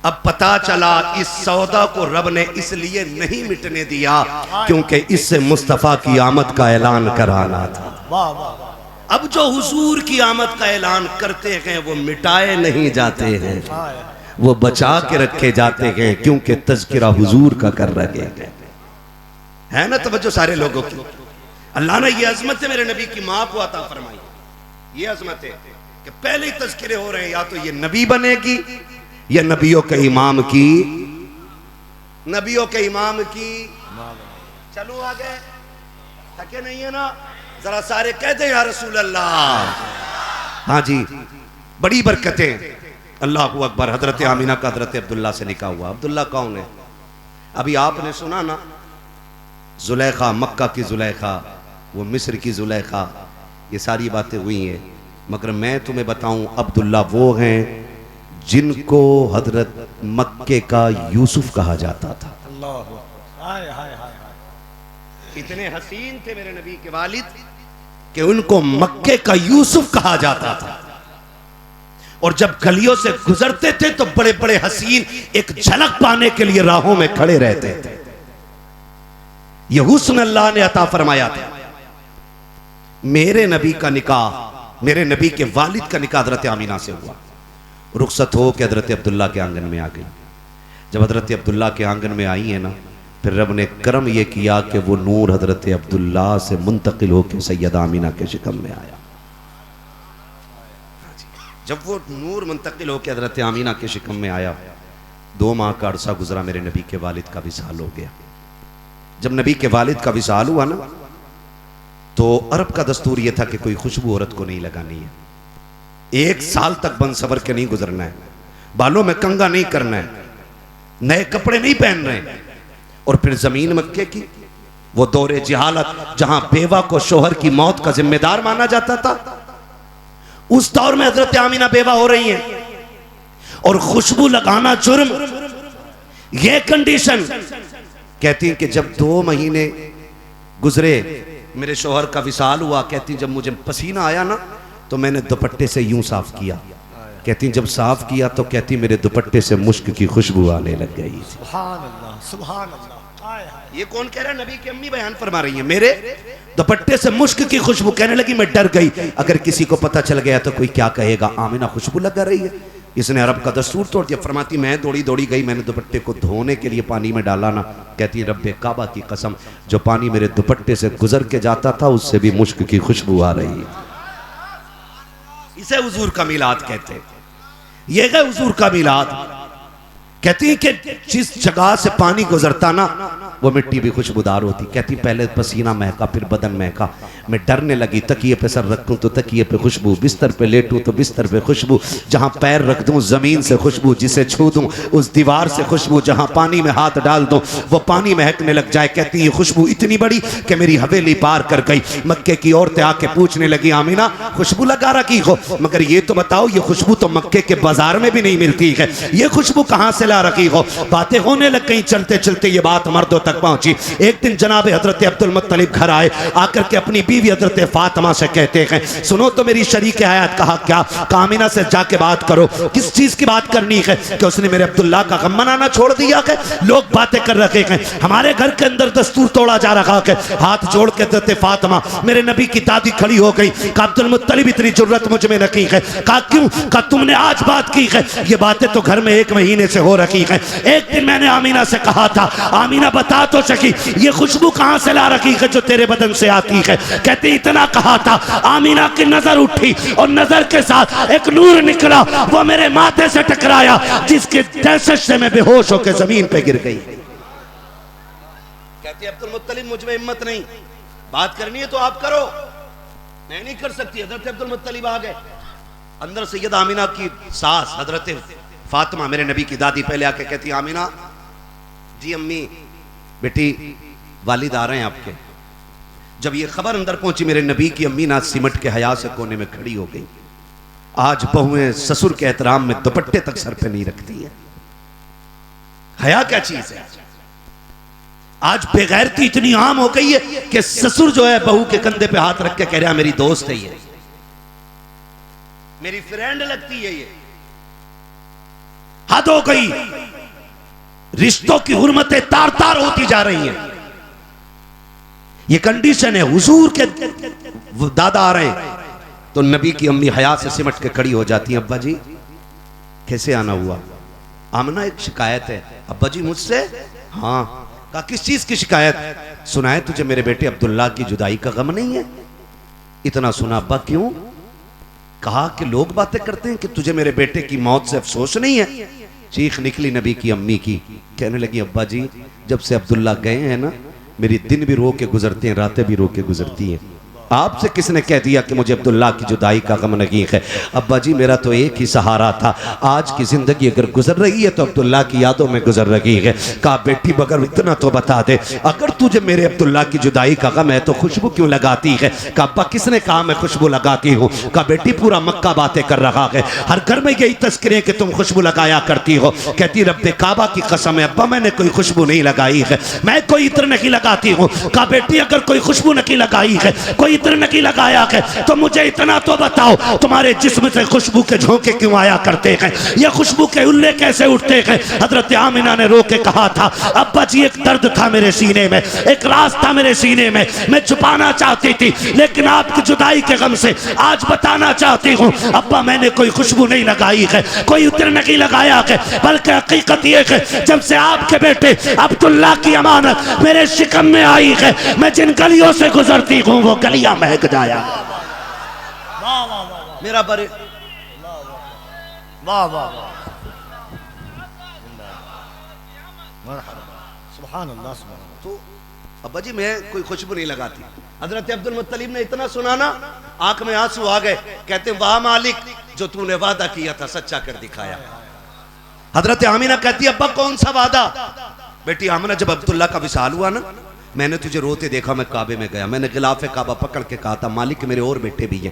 अब पता चला इस सौदा को रब ने इसलिए नहीं मिटने दिया क्योंकि इससे मुस्तफा की आमद का ऐलान कराना था। अब जो हुजूर की आमद का ऐलान करते हैं वो मिटाए नहीं जाते हैं, वो बचा के रखे जाते हैं क्योंकि तज़किरा हुजूर का कर रहे हैं। है ना तवज्जो सारे लोगों की। अल्लाह ने ये अजमत मेरे नबी की मां को अता फरमाई, ये अजमत है कि पहले ही तज़किरे हो रहे हैं, या तो ये नबी बनेगी या नबियों के इमाम की, नबियों के इमाम की। चलो आगे, थके नहीं है ना? जरा सारे कहते हैं या रसूल अल्लाह। हाँ जी, बड़ी बरकतें। अल्लाह अकबर। हजरत आमीना का हजरत अब्दुल्ला से निकाह हुआ। अब्दुल्ला कौन है? अभी आपने सुना ना, जुलेखा, मक्का की जुलेखा, वो मिस्र की जुलेखा, ये सारी बातें हुई हैं। मगर मैं तुम्हें बताऊं, अब्दुल्ला वो हैं जिनको हजरत मक्के का यूसुफ कहा जाता था। इतने हसीन थे मेरे नबी के वालिद कि उनको मक्के का यूसुफ कहा जाता था। और जब गलियों से गुजरते थे तो बड़े बड़े हसीन एक झलक पाने के लिए राहों में खड़े रहते थे। यह हुस्न अल्लाह ने अता फरमाया था। मेरे नबी का निकाह, मेरे नबी के वालिद का निकाह हजरत आमीना से हुआ। रुखसत हो के हजरत अब्दुल्ला के आंगन में आ गई। जब हजरत अब्दुल्ला के आंगन में आई है ना, फिर रब ने करम यह किया कि वो नूर हजरत अब्दुल्ला से मुंतकिल होकर सैयदा आमीना के शिकम में आया। जब वो नूर मुंतकिल होकर हजरत आमीना के शिकम में आया, 2 माह का अरसा गुजरा, मेरे नबी के वालिद का विसाल हो गया। जब नबी के वालिद का विसाल हुआ ना, तो अरब का दस्तूर यह था कि कोई खुशबू औरत को नहीं लगानी है, 1 साल तक बन सबर के नहीं गुजरना है, बालों में कंगा नहीं करना है, नए कपड़े नहीं पहन रहे। और फिर जमीन मक्के की, वो दौरे जिहालत जहां बेवा को शोहर की मौत का जिम्मेदार माना जाता था, उस दौर में हजरत आमीना बेवा हो रही हैं और खुशबू लगाना जुर्म। ये कंडीशन कहती हैं कि जब 2 महीने गुजरे, मेरे शोहर का विसाल हुआ, कहती जब मुझे पसीना आया ना तो मैंने दुपट्टे से यूं साफ किया। कहती जब साफ किया तो कहती मेरे दुपट्टे से मुश्क की खुशबू आने लग गई। सुभान अल्लाह, सुभान अल्लाह। ये कौन कह रहा है? नबी की अम्मी बयान फरमा रही है, मेरे दुपट्टे से मुश्क की खुशबू। कहने लगी मैं डर गई, अगर किसी को पता चल गया तो कोई क्या कहेगा, आमीना खुशबू लगा रही है। इसने अरब का दस्तूर तोड़ दिया। फरमाती मैं दौड़ी दौड़ी गई, मैंने दुपट्टे को धोने के लिए पानी में डाला ना, कहती रब्बे काबा की कसम, जो पानी मेरे दुपट्टे से गुजर के जाता था उससे भी मुश्क की खुशबू आ रही है। इसे हुजूर का मिलाद कहते हैं। ये है हुजूर का मिलाद। कहती है कि जिस जगह से पानी गुजरता ना, वो मिट्टी भी खुशबूदार होती। कहती पहले पसीना महका, फिर बदन महका, मैं डरने लगी। तकिए पे सर रखूं तो तकिए पे खुशबू, बिस्तर पे लेटूं तो बिस्तर पे खुशबू, जहां पैर रख दूं जमीन से खुशबू, जिसे छू दूं उस दीवार से खुशबू, जहां पानी में हाथ डाल दूं वो पानी महकने लग जाए। कहती ये खुशबू इतनी बड़ी कि मेरी हवेली पार कर गई। मक्के की औरतें आके पूछने लगी आमीना खुशबू लगा रखी हो, मगर ये तो बताओ ये खुशबू तो मक्के के बाजार में भी नहीं मिलती है, ये खुशबू कहां से ला रखी हो। बातें होने लग गई, चलते चलते ये बात मर्दों तक पहुंची। एक दिन जनाब हजरत अब्दुल मुत्तलिब घर आए, आकर के अपनी बीवी हजरत फातिमा से कहते हैं, सुनो तो मेरी शरीक हयात। कहा क्या? आमिना से जाके बात करो। किस चीज की बात करनी है? कि उसने मेरे अब्दुल्ला का गम मनाना छोड़ दिया है। लोग बातें कर रखे हैं, हमारे घर के अंदर दस्तूर तोड़ा जा रहा है। हाथ जोड़ के हजरत फातिमा मेरे नबी की दादी खड़ी हो गई। कहा अब्दुल मुत्तलिब इतनी जुर्रत मुझ में रखी है? कहा क्यों? कहा तुमने आज बात की है, ये बातें तो घर में 1 महीने से हो रखी है। एक दिन मैंने आमीना से कहा था, आमीना बता तो सकी ये खुशबू कहां से ला रखी है जो तेरे बदन से आती है? कहते इतना कहा था, आमीना की नजर उठी और नजर के साथ एक नूर निकला, वो मेरे माथे से टकराया, जिसके दहशत से मैं बेहोश होकर जमीन पे गिर गई। कहती अब्दुल मुत्तलिब मुझ में हिम्मत नहीं, बात करनी है तो आप करो, मैं नहीं कर सकती। हजरत अब्दुल मुत्तलिब आ गए। अंदर सैयद आमीना की सास हजरत फातिमा मेरे नबी की दादी पहले आके कहती, आमीना जी अम्मी, बेटी वालिद आ रहे हैं आपके। जब ये खबर अंदर पहुंची, मेरे नबी की अम्मी ना सिमट के हया से कोने में खड़ी हो गई। आज बहुएं ससुर के एहतराम में दुपट्टे तक सर पे नहीं रखती है। हया क्या चीज है? आज बेगैरती इतनी आम हो गई है कि ससुर जो है बहू के कंधे पे हाथ रख के कह रहा मेरी दोस्त है, ये मेरी फ्रेंड लगती है, ये हद हो गई। रिश्तों की हुर्मतें तार तार होती जा रही हैं। ये कंडीशन है। हुजूर के दादा आ रहे हैं तो नबी की अम्मी हया से सिमट के खड़ी हो जाती है। अब्बा जी कैसे आना हुआ? आमना एक शिकायत है। अब्बा जी मुझसे? हाँ। कहा किस चीज की शिकायत? सुना है तुझे मेरे बेटे अब्दुल्ला की जुदाई का गम नहीं है? इतना सुना। अब्बा क्यों? कहा कि लोग बातें करते हैं कि तुझे मेरे बेटे की मौत से अफसोस नहीं है। चीख निकली नबी की अम्मी की, कहने लगी अब्बा जी जब से अब्दुल्ला गए हैं ना, मेरी दिन भी रो के गुजरते हैं, रातें भी रो के गुजरती हैं। आपसे किसने कह दिया कि मुझे अब्दुल्ला की जुदाई का गम नहीं है? अब्बा जी मेरा तो एक ही सहारा था, आज की जिंदगी अगर गुजर रही है तो अब्दुल्ला की यादों में गुजर रही है। कहा बेटी मगर इतना तो बता दे, अगर तुझे मेरे अब्दुल्ला की जुदाई का गम है तो खुशबू क्यों लगाती है? कहा अब्बा किसने कहा मैं खुशबू लगाती हूँ? कहा बेटी पूरा मक्का बातें कर रहा है, हर घर में यही तस्करे कि तुम खुशबू लगाया करती हो। कहती रब्बे काबा की कसम है अब्बा मैंने कोई खुशबू नहीं लगाई है, मैं कोई इत्र नहीं लगाती हूँ। कहा बेटी अगर कोई खुशबू नहीं लगाई है, कोई इत्र नहीं लगाया है, तो मुझे इतना तो बताओ तुम्हारे जिस्म से खुशबू के झोंके क्यों आया करते हैं? ये खुशबू के उल्ले कैसे उठते हैं? हजरत आमिना ने रो के कहा था अब्बा जी एक दर्द था मेरे सीने में, एक राज था मेरे सीने में, मैं छुपाना चाहती थी लेकिन आपकी जुदाई के गम से आज बताना चाहती हूँ। अब्बा मैंने कोई खुशबू नहीं लगाई है, कोई उतर नहीं लगाया है, बल्कि हकीकत ये है जब से आपके बेटे अब्दुल्ला की अमानत मेरे शिकम में आई है, मैं जिन गलियों से गुजरती हूँ वो गलियां महक जाया। मेरा बरे वाह वाह सुभान अल्लाह। तो अब्बा जी मैं कोई खुशबू नहीं लगाती। हजरत अब्दुल मुत्तलिब ने इतना सुना ना, आंख में आंसू आ गए। कहते वाह मालिक जो तूने वादा किया था सच्चा कर दिखाया। हजरत आमिना कहती अब्बा कौन सा वादा? बेटी आमिना जब अब्दुल्ला का विसाल हुआ ना, मैंने तुझे रोते देखा, मैं काबे में गया, मैंने गिलाफे काबा पकड़ के कहा था मालिक मेरे और बेटे भी हैं,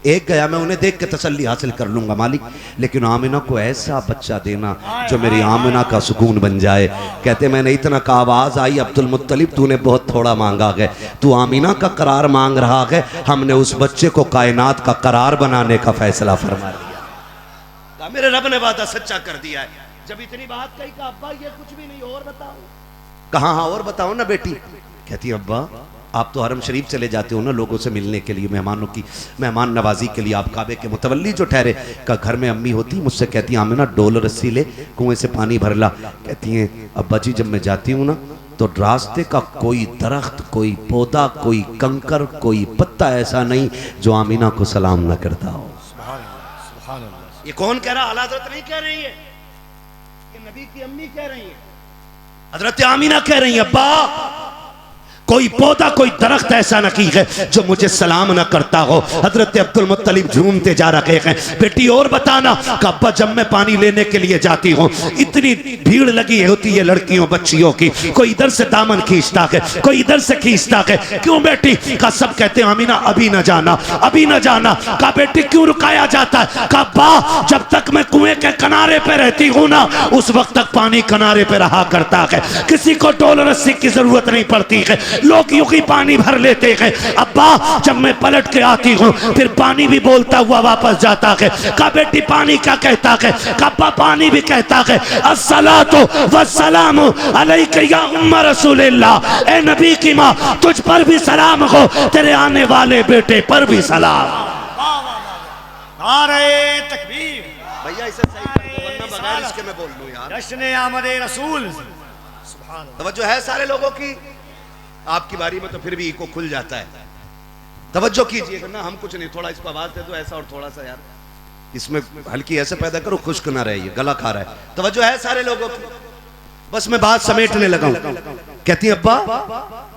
एक गया मैं उन्हें देख के तसल्ली हासिल कर लूंगा मालिक, लेकिन आमिना को ऐसा बच्चा देना जो मेरी आमिना का सुकून बन जाए। कहते मैंने इतना का आवाज आई अब्दुल मुत्तलिब तूने बहुत थोड़ा मांगा है, तू आमिना का करार मांग रहा है, हमने उस बच्चे को कायनात का करार बनाने का फैसला फरमा लिया। मेरे रब ने वादा सच्चा कर दिया है। जब इतनी बात कही कि अब्बा ये कुछ भी नहीं और बताओ। कहा हाँ और बताओ ना बेटी। कहती अब्बा आप तो हरम शरीफ चले जाते हो ना लोगों से मिलने के लिए, मेहमानों की मेहमान नवाजी के लिए, आप काबे के मुतवल्ली जो ठहरे। का घर में अम्मी होती मुझसे कहती आमिना डोल रस्सी ले कुएं से पानी भर ला। कहती हैं अब्बा जी जब मैं जाती हूँ ना तो रास्ते का कोई दरख्त, कोई पौधा, कोई कंकर, कोई पत्ता ऐसा नहीं जो आमिना को सलाम न करता हो। ये कौन कह रहा? आला हज़रत नहीं कह रही है, ये नबी की अम्मी कह रही है। हजरत आमिना कह रही है अब्बा कोई पौधा कोई दरख्त ऐसा न की है जो मुझे सलाम न करता हो। हजरत अब्दुल मुत्तलिब झूमते जा रहे हैं, बेटी और बताना कि अब्बा जब मैं पानी लेने के लिए जाती हूँ इतनी भीड़ लगी होती है लड़कियों बच्चियों की, कोई इधर से दामन खींचता है कोई इधर से खींचता है। क्यों बेटी? का सब कहते हैं आमीना अभी न जाना अभी न जाना। का बेटी क्यों रुकाया जाता है? का अब्बा जब तक मैं कुएं के किनारे पे रहती हूँ ना उस वक्त तक पानी किनारे पे रहा करता है, किसी को डोल रस्सी की जरूरत नहीं पड़ती है, लोग यूं ही पानी भर लेते हैं। अब्बा जब मैं पलट के आती हूँ फिर पानी भी बोलता हुआ वापस जाता है। का बेटी पानी क्या कहता है? कब्बा पानी भी कहता है अस्सलातु वस्सलामु अलैका या उम्मा रसूलिल्लाह, ए नबी की माँ तुझ पर भी सलाम हो, तेरे आने वाले बेटे पर भी सलाम। नारे तकबीर। भैया इसे सही कर दो वरना बगैर इसके मैं बोल लूं यार। जश्न आमदे रसूल। सुभान अल्लाह। तवज्जो है सारे लोगों की? आपकी बारी में तो फिर भी इको खुल जाता है, तवज्जो कीजिएगा ना। हम कुछ नहीं, थोड़ा इसको आवाज दे दो ऐसा और थोड़ा सा यार इसमें हल्की ऐसे पैदा करो, खुश्क ना रहे, गला खा रहा है। तवज्जो है सारे लोगों की? बस मैं बात समेटने लगा हूं। कहती है अब्बा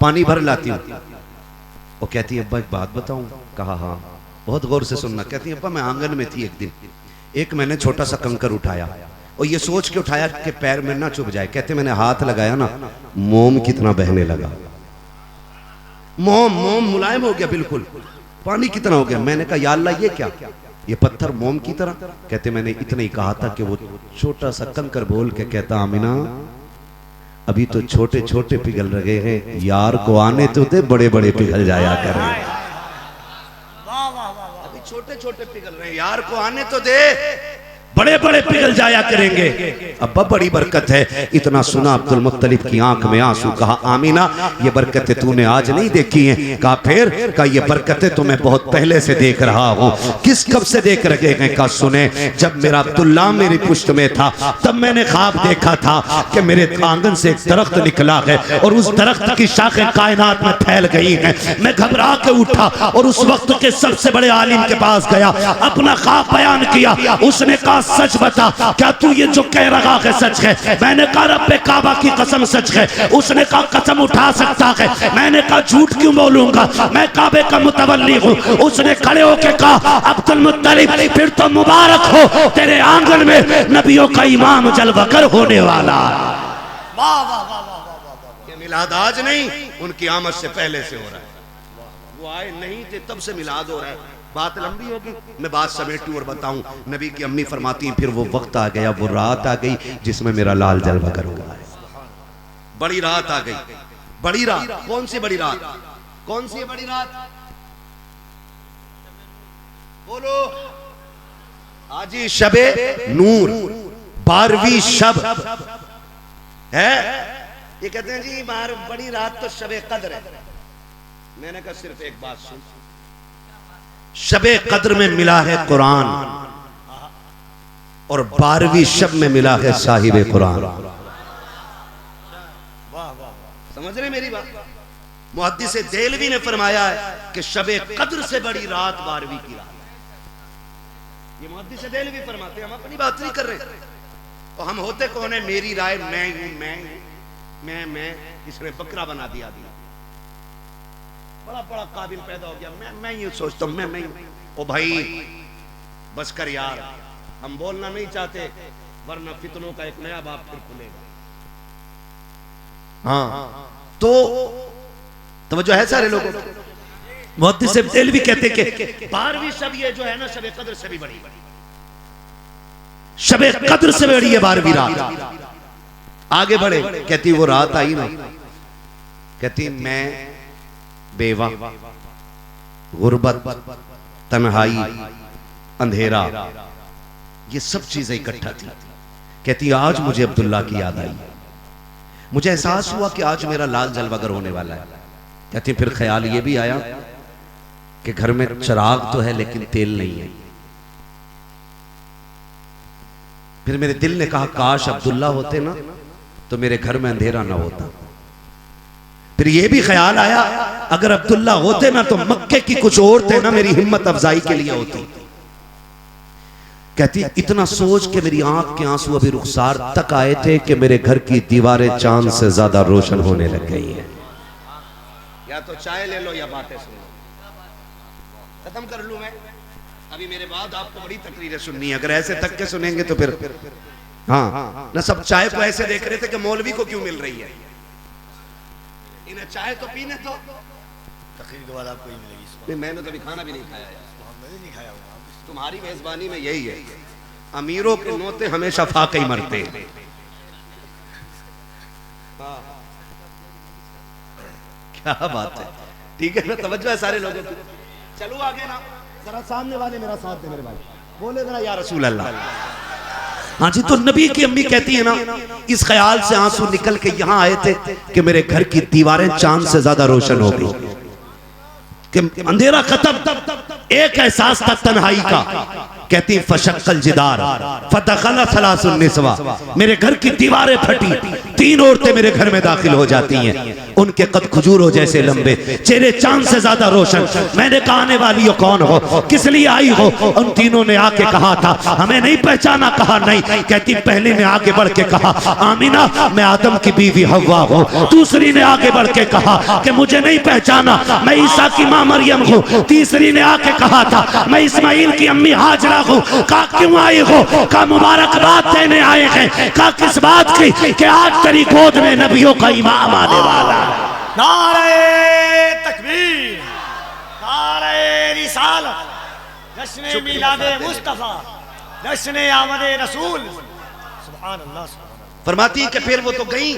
पानी भर लाती हूँ। वो कहती है अब्बा एक बात बताऊं? कहा हाँ, बहुत गौर से सुनना। कहती है अब्बा मैं आंगन में थी एक दिन, एक मैंने छोटा सा कंकर उठाया और ये सोच के उठाया कि पैर में ना चुभ जाए। कहते मैंने हाथ लगाया ना मोम कितना बहने लगा, मोम मोम मुलायम हो गया बिल्कुल, पानी कितना हो गया। मैंने कहा या अल्लाह ये क्या, ये पत्थर मोम की तरह? कहते मैंने इतना ही कहा था कि वो छोटा सा कंकर बोल के कहता आमिना अभी तो छोटे छोटे पिघल रहे हैं, यार को आने तो दे बड़े बड़े पिघल जाया करें। अभी छोटे छोटे पिघल रहे हैं, यार को आने तो दे बड़े बड़े पिघल जाया करेंगे। अब्बा बड़ी बरकत है। इतना सुना अब्दुल मुत्तलिब की आंख में आंसू। कहा आमीना ये बरकतें तूने आज नहीं देखी हैं? कहा फिर? कहा ये बरकतें तो मैं बहुत पहले से देख रहा हूँ। किस कब से देख रहे हैं? कहा सुने, जब मेरा अब्दुल्ला मेरी पुश्त में था तब मैंने ख्वाब देखा था कि मेरे आंगन से एक दरख्त निकला है और उस दरख्त की शाखें कायनात में फैल गई हैं। मैं घबरा के उठा और उस वक्त के सबसे बड़े आलिम के पास गया, अपना ख्वाब बयान किया। उसने कहा सच बता, क्या तू ये जो कह रहा है सच है? मैंने कहा रब्बे काबा की कसम सच है। उसने कहा कसम उठा सकता है? मैंने कहा झूठ क्यों बोलूंगा, मैं काबे का मुतवल्ली हूँ। उसने खड़े होकर कहा अब्दुल मुत्तलिब फिर तो मुबारक हो, तेरे आंगन में नबियों का इमाम जलवागर होने वाला। वाह वाह वाह वाह वाह। ये मिलाद आज नहीं, उनकी आमद से पहले से हो रहा है। वो आए नहीं थे तब से मिलाद हो रहा है। बात लंबी होगी, मैं बात समेटूं और बताऊं। नबी की अम्मी फरमाती हैं फिर वो वक्त आ गया, वो रात आ गई जिसमें मेरा लाल जलवा करूंगा। बड़ी रात आ गई, बड़ी रात। कौन सी बड़ी रात? कौन सी बड़ी रात? बोलो। आज ही शबे नूर, 12वीं शब है। ये कहते हैं जी बड़ी रात तो शबे कद्र है। मैंने कहा सिर्फ एक बात सुन, शबे कद्र में मिला है कुरान और 12वीं शब में मिला है साहिबे कुरान। समझ रहे मेरी बात? मुहद्दिस देलवी ने फरमाया है कि शबे कद्र से बड़ी रात 12वीं की रात। ये मुहद्दिस देलवी फरमाते हैं, हम अपनी बात नहीं कर रहे। और हम होते कौन है? मेरी राय मैं हूं, मैं इसने बकरा बना दिया। बड़ा बड़ा काबिल पैदा हो गया, मैं ये सोचता हूं मैं ओ भाई बस कर यार, हम बोलना नहीं चाहते वरना फितनों का एक नया बाब फिर खुलेगा। हाँ तो जो है सारे लोगों को मुहद्दिस देलवी कहते कि 12वीं शब ये जो है ना शबे कद्र से भी बड़ी, शबे कद्र से बड़ी है 12वीं रात। आगे बढ़े, कहती वो रात आई ना, कहती मैं बेवा, गुर्बत, तन्हाई, अंधेरा, ये सब चीजें इकट्ठा थी। कहती आज मुझे अब्दुल्ला की याद आई, मुझे एहसास हुआ कि आज मेरा लाल जलवागर होने वाला है। कहती फिर ख्याल ये भी आया कि घर में चिराग तो है लेकिन तेल नहीं है। फिर मेरे दिल ने कहा काश अब्दुल्ला होते ना तो मेरे घर में अंधेरा ना होता। फिर ये भी ख्याल आया अगर अब्दुल्ला होते ना तो मक्के की कुछ औरतें ना मेरी हिम्मत अफजाई के लिए होती। कहती इतना सोच के मेरी आंख के आंसू अभी रुखसार तक आए थे कि मेरे घर की दीवारें चांद से ज्यादा रोशन होने लग गई हैं। या तो चाय ले लो या बातें सुन लो। खत्म कर लूं मैं, अभी मेरे बाद आपको बड़ी तकरीरें सुननी है। अगर ऐसे तक के सुनेंगे तो फिर हाँ ना, सब चाय को ऐसे देख रहे थे कि मौलवी को क्यों मिल रही है, इन्हें चाय तो पीने दो। तकरीर के बाद आपको ही मिलेगी। मैंने तो अभी खाना भी नहीं खाया यार, हमने नहीं खाया होगा। तुम्हारी मेजबानी में यही है, अमीरों के नोते हमेशा फाके ही मरते हैं। क्या बात है, ठीक है ना, तवज्जो है सारे लोगों की। चलो आगे ना, जरा सामने वाले मेरा साथ दे मेरे भाई, बोले जरा या रसूल अल्लाह। हाँ जी, तो नबी की अम्मी कहती है ना, इस ख्याल से आंसू निकल के यहाँ आए थे कि मेरे घर की दीवारें चांद से ज्यादा रोशन हो गई, कि अंधेरा खत्म, एक एहसास था तन्हाई का। कहती फशक्कल जिदार फदखला सलासुन निस्वा, मेरे घर की दीवारें फटी, 3 औरतें मेरे घर में दाखिल हो जाती हैं, उनके कद खजूरों जैसे लंबे, चेहरे चांद से ज्यादा रोशन। मैंने कहा आने वाली हो कौन हो, किस लिए आई हो? उन तीनों ने आके कहा था हमें नहीं पहचाना। कहा नहीं। कहती पहले ने आगे बढ़ के कहा आमीना मैं आदम की बीवी हव्वा हूँ। दूसरी ने आगे बढ़ के कहा कि मुझे नहीं पहचाना, मैं ईसा की माँ मरियम हूँ। तीसरी ने आके कहा था मैं इस्माइल की अम्मी हाजरा हूँ। कहा क्यों आए हो? कहा मुबारकबाद देने आए हैं। कहा किस बात की? कि आज तेरी गोद में नबियों का इमाम आने वाला। नारे तकबीर, नारे रिसालत, जश्न मिलादे मुस्तफा, जश्न आमदे रसूल। सुभान अल्लाह, सुभान फरमाती कि फिर वो तो गई।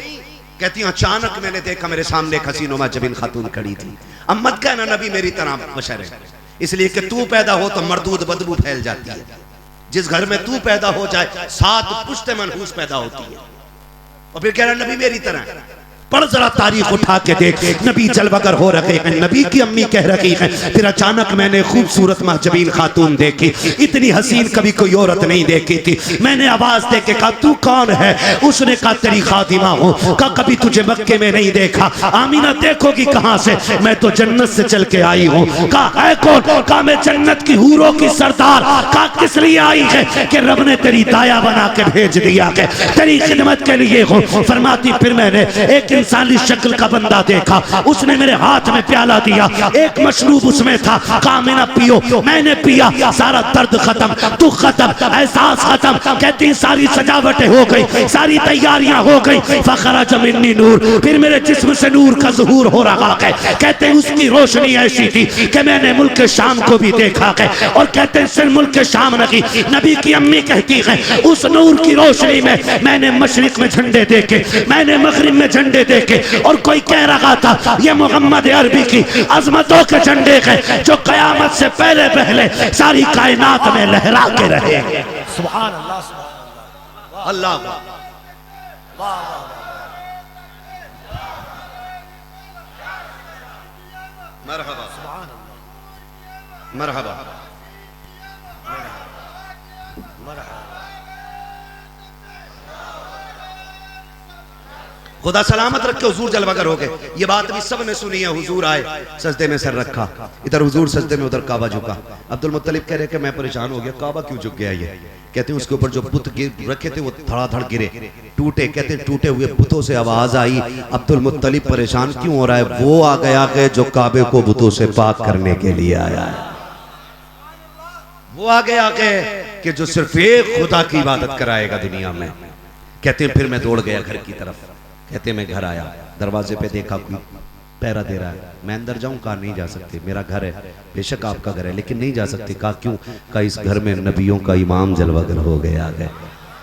कहती अचानक मैंने देखा मेरे सामने एक हसीनुमा जबीन खातून खड़ी थी। अब मत कहना नबी मेरी तरह बशर है, इसलिए कि तू पैदा हो तो मरदूद बदबू फैल जाती है। जिस घर में तू पैदा हो जाए 7 पुश्ते मनहूस पैदा होती है। और फिर कह रहा नबी मेरी तरह। पढ़ जरा तारीख उठा के देख, नबी जलवगर हो रखे हैं, नबी की अम्मी कह रही है। फिर अचानक मैंने खूबसूरत महजबीन खातून देखी, इतनी हसीन कभी कोई औरत नहीं देखी थी। मैंने आवाज दे के कहा तू कौन है? उसने कहा तेरी खादिमा हूँ। कहा कभी तुझे मक्के में नहीं देखा। आमीना देखोगी कहाँ से? मैं तो जन्नत से चल के आई हूँ। कहा है कौन? कहा मैं जन्नत की हूरों की सरदार। कहा किस लिए आई है? कि रब ने तेरी दाया बना के भेज दिया है, तेरी खिदमत के लिए हूँ। फरमाती फिर मैंने एक इंसानी शक्ल का बंदा देखा, उसने मेरे हाथ में प्याला दिया, एक मशरूब उसमें था। कहा आमीना पियो। मैंने पिया, सारा दर्द खत्म, दुख खत्म, एहसास खत्म। कहती सारी सजावटें हो गई, सारी तैयारियां हो गई। फखरज मिन्नी नूर, फिर मेरे जिस्म से नूर का ज़ुहूर हो रहा है। कहते उसकी रोशनी ऐसी थी कि मैंने मुल्क शाम को भी देखा है। और कहते सिर्फ मुल्क शाम नहीं, नबी की अम्मी कहती है उस नूर की रोशनी में मैंने मशरिक में झंडे देखे, मैंने मगरिब में झंडे देखे। और कोई कह रहा था ये मोहम्मद अरबी की अजमतों के झंडे हैं जो कयामत से पहले पहले सारी कायनात में लहरा के रहेंगे। सुभान अल्लाह, सुभान अल्लाह, वाह, मरहबा, सुभान अल्लाह, मरहबा। खुदा सलामत रखे, हुजूर जलवागर हो गए। ये बात भी सब ने सुनी है। हुजूर आए, सजदे में सर रखा, इधर हुजूर सजदे में, उधर काबा झुका। अब्दुल मुत्तलिब कह रहे कि मैं परेशान हो गया, काबा क्यों झुक गया ये? कहते हैं उसके ऊपर जो बुत रखे थे वो धड़ाधड़ गिरे, टूटे। कहते हैं टूटे हुए बुतों से आवाज आई। अब्दुल मुत्तलिब परेशान क्यों हो रहा है? वो आ गया है जो काबे को बुतों से पाक करने के लिए आया है। वो आ गया कि जो सिर्फ एक खुदा की इबादत कराएगा दुनिया में। कहते हैं फिर मैं दौड़ गया घर की तरफ। कहते मैं घर आया, दरवाजे पे देखा कोई पहरा दे रहा है। मैं अंदर जाऊं? कहा नहीं जा सकते, मेरा घर है। बेशक आपका घर है लेकिन नहीं जा सकते। कहा क्यों? कहा इस घर में नबियों का इमाम जलवागर हो गया है।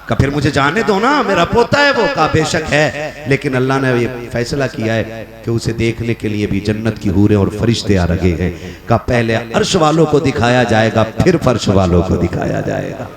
कहा फिर मुझे जाने दो ना, मेरा पोता है वो। कहा बेशक है लेकिन अल्लाह ने ये फैसला किया है कि उसे देखने के लिए भी जन्नत की हूरें और फरिश्ते आ रहे हैं। कहा पहले अर्श वालों को दिखाया जाएगा, फिर फर्श वालों को दिखाया जाएगा।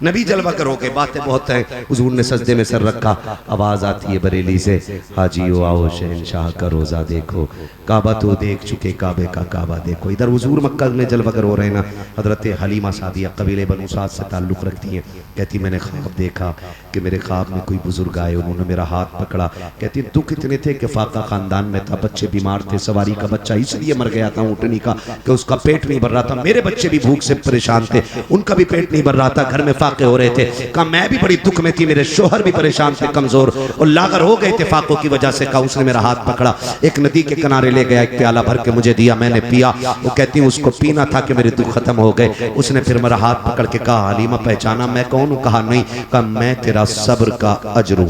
नबी जलवा करो के बातें बहुत हैं। हुजूर ने सजदे में सर रखा, आवाज आती है बरेली से, हाजियो आओ शहनशाह का रोजा देखो, काबा तो देख चुके काबे का काबा देखो। इधर हुजूर मक्का में जलवा कर हो रहे ना। हजरत हलीमा सादिया कबीले बनु साद से ताल्लुक़ रखती हैं। कहती मैंने ख्वाब देखा कि मेरे ख्वाब में कोई बुजुर्ग आए, उन्होंने मेरा हाथ पकड़ा। कहती दुख इतने थे कि फाका खानदान में था, बच्चे बीमार थे, सवारी का बच्चा इसलिए मर गया था ऊँटनी का कि उसका पेट नहीं भर रहा था। मेरे बच्चे भी भूख से परेशान थे, उनका भी पेट नहीं भर रहा था। घर में फाके हो रहे थे। कहा मैं भी बड़ी दुख में थी, मेरे शोहर भी परेशान थे, कमजोर और लागर हो गए थे फाकों की वजह से। कहा उसने मेरा हाथ पकड़ा, एक नदी के किनारे ले गया, एक प्याला भर के मुझे दिया, मैंने पिया। वो कहती हूँ उसको पीना था कि मेरे दुख खत्म हो गए। उसने फिर मेरा हाथ पकड़ के कहा हलीमा पहचाना मैं कौन हूँ? कहा नहीं। कहा मैं तेरा सब्र का अजर हूँ,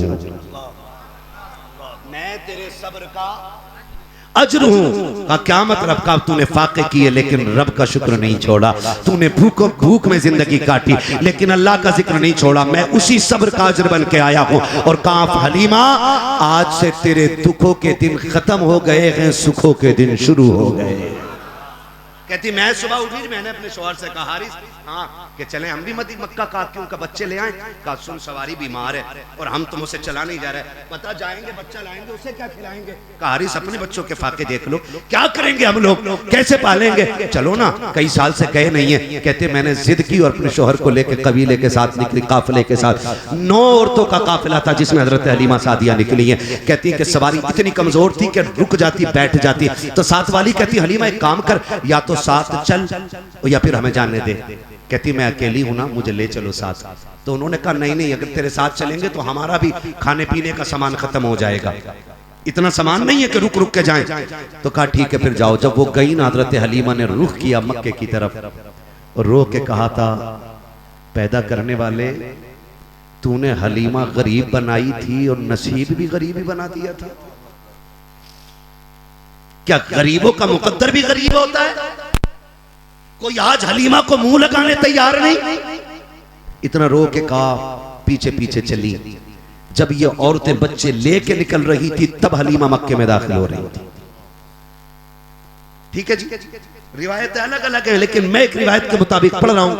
मैं तेरे सब्र का अजर हूं। का क्या मतलब? का तूने फाके किए लेकिन रब का शुक्र नहीं छोड़ा, तूने भूख में जिंदगी काटी लेकिन अल्लाह का जिक्र नहीं छोड़ा, मैं उसी सब्र का अजर बन के आया हूं। और कहा हलीमा आज से तेरे दुखों के दिन खत्म हो गए हैं, सुखों के दिन शुरू हो गए। कहती मैं सुबह उठी, मैंने अपने शौहर से कहा हारिस हाँ कि चलें हम भी मक्का काकियों का बच्चे ले आए। कहा सुन सवारी बीमार है और हम तुम उसे चला नहीं जा रहे, पता जाएंगे बच्चा लाएंगे उसे क्या खिलाएंगे? कहा हारिस अपने बच्चों के फाके देख लो, क्या करेंगे हम लोग, कैसे पालेंगे? चलो ना, कई साल से गए नहीं है। कहते मैंने जिद की और अपने शौहर को लेकर कबीले के साथ निकली, काफिले के साथ 9 औरतों का काफिला था जिसमें हजरत हलीमा सादिया निकली है। कहती है कि सवारी इतनी कमजोर थी कि रुक जाती, बैठ जाती। तो साथ वाली कहती हलीमा एक काम कर, या तो साथ चल या फिर हमें जाने दे। कहती मैं अकेली हूं ना, मुझे ले चलो साथ। तो उन्होंने कहा नहीं नहीं, अगर तेरे साथ चलेंगे तो हमारा भी खाने पीने का सामान खत्म हो जाएगा, इतना सामान नहीं है कि रुक रुक के जाएं। तो कहा ठीक है फिर जाओ। जब वो गई ना, हजरत हलीमा ने रुख किया मक्के की तरफ और रो के कहा था पैदा करने वाले तूने हलीमा गरीब बनाई थी और नसीब भी गरीब ही बना दिया था। क्या गरीबों का मुकद्दर भी गरीब होता है? कोई आज हलीमा को मुंह लगाने तैयार नहीं। इतना रो के कहा, पीछे पीछे चली। जब ये औरतें बच्चे लेके निकल रही थी तब हलीमा मक्के में दाखिल हो रही थी। ठीक है जी, रिवायतें अलग अलग है लेकिन मैं एक रिवायत के मुताबिक पढ़ रहा हूं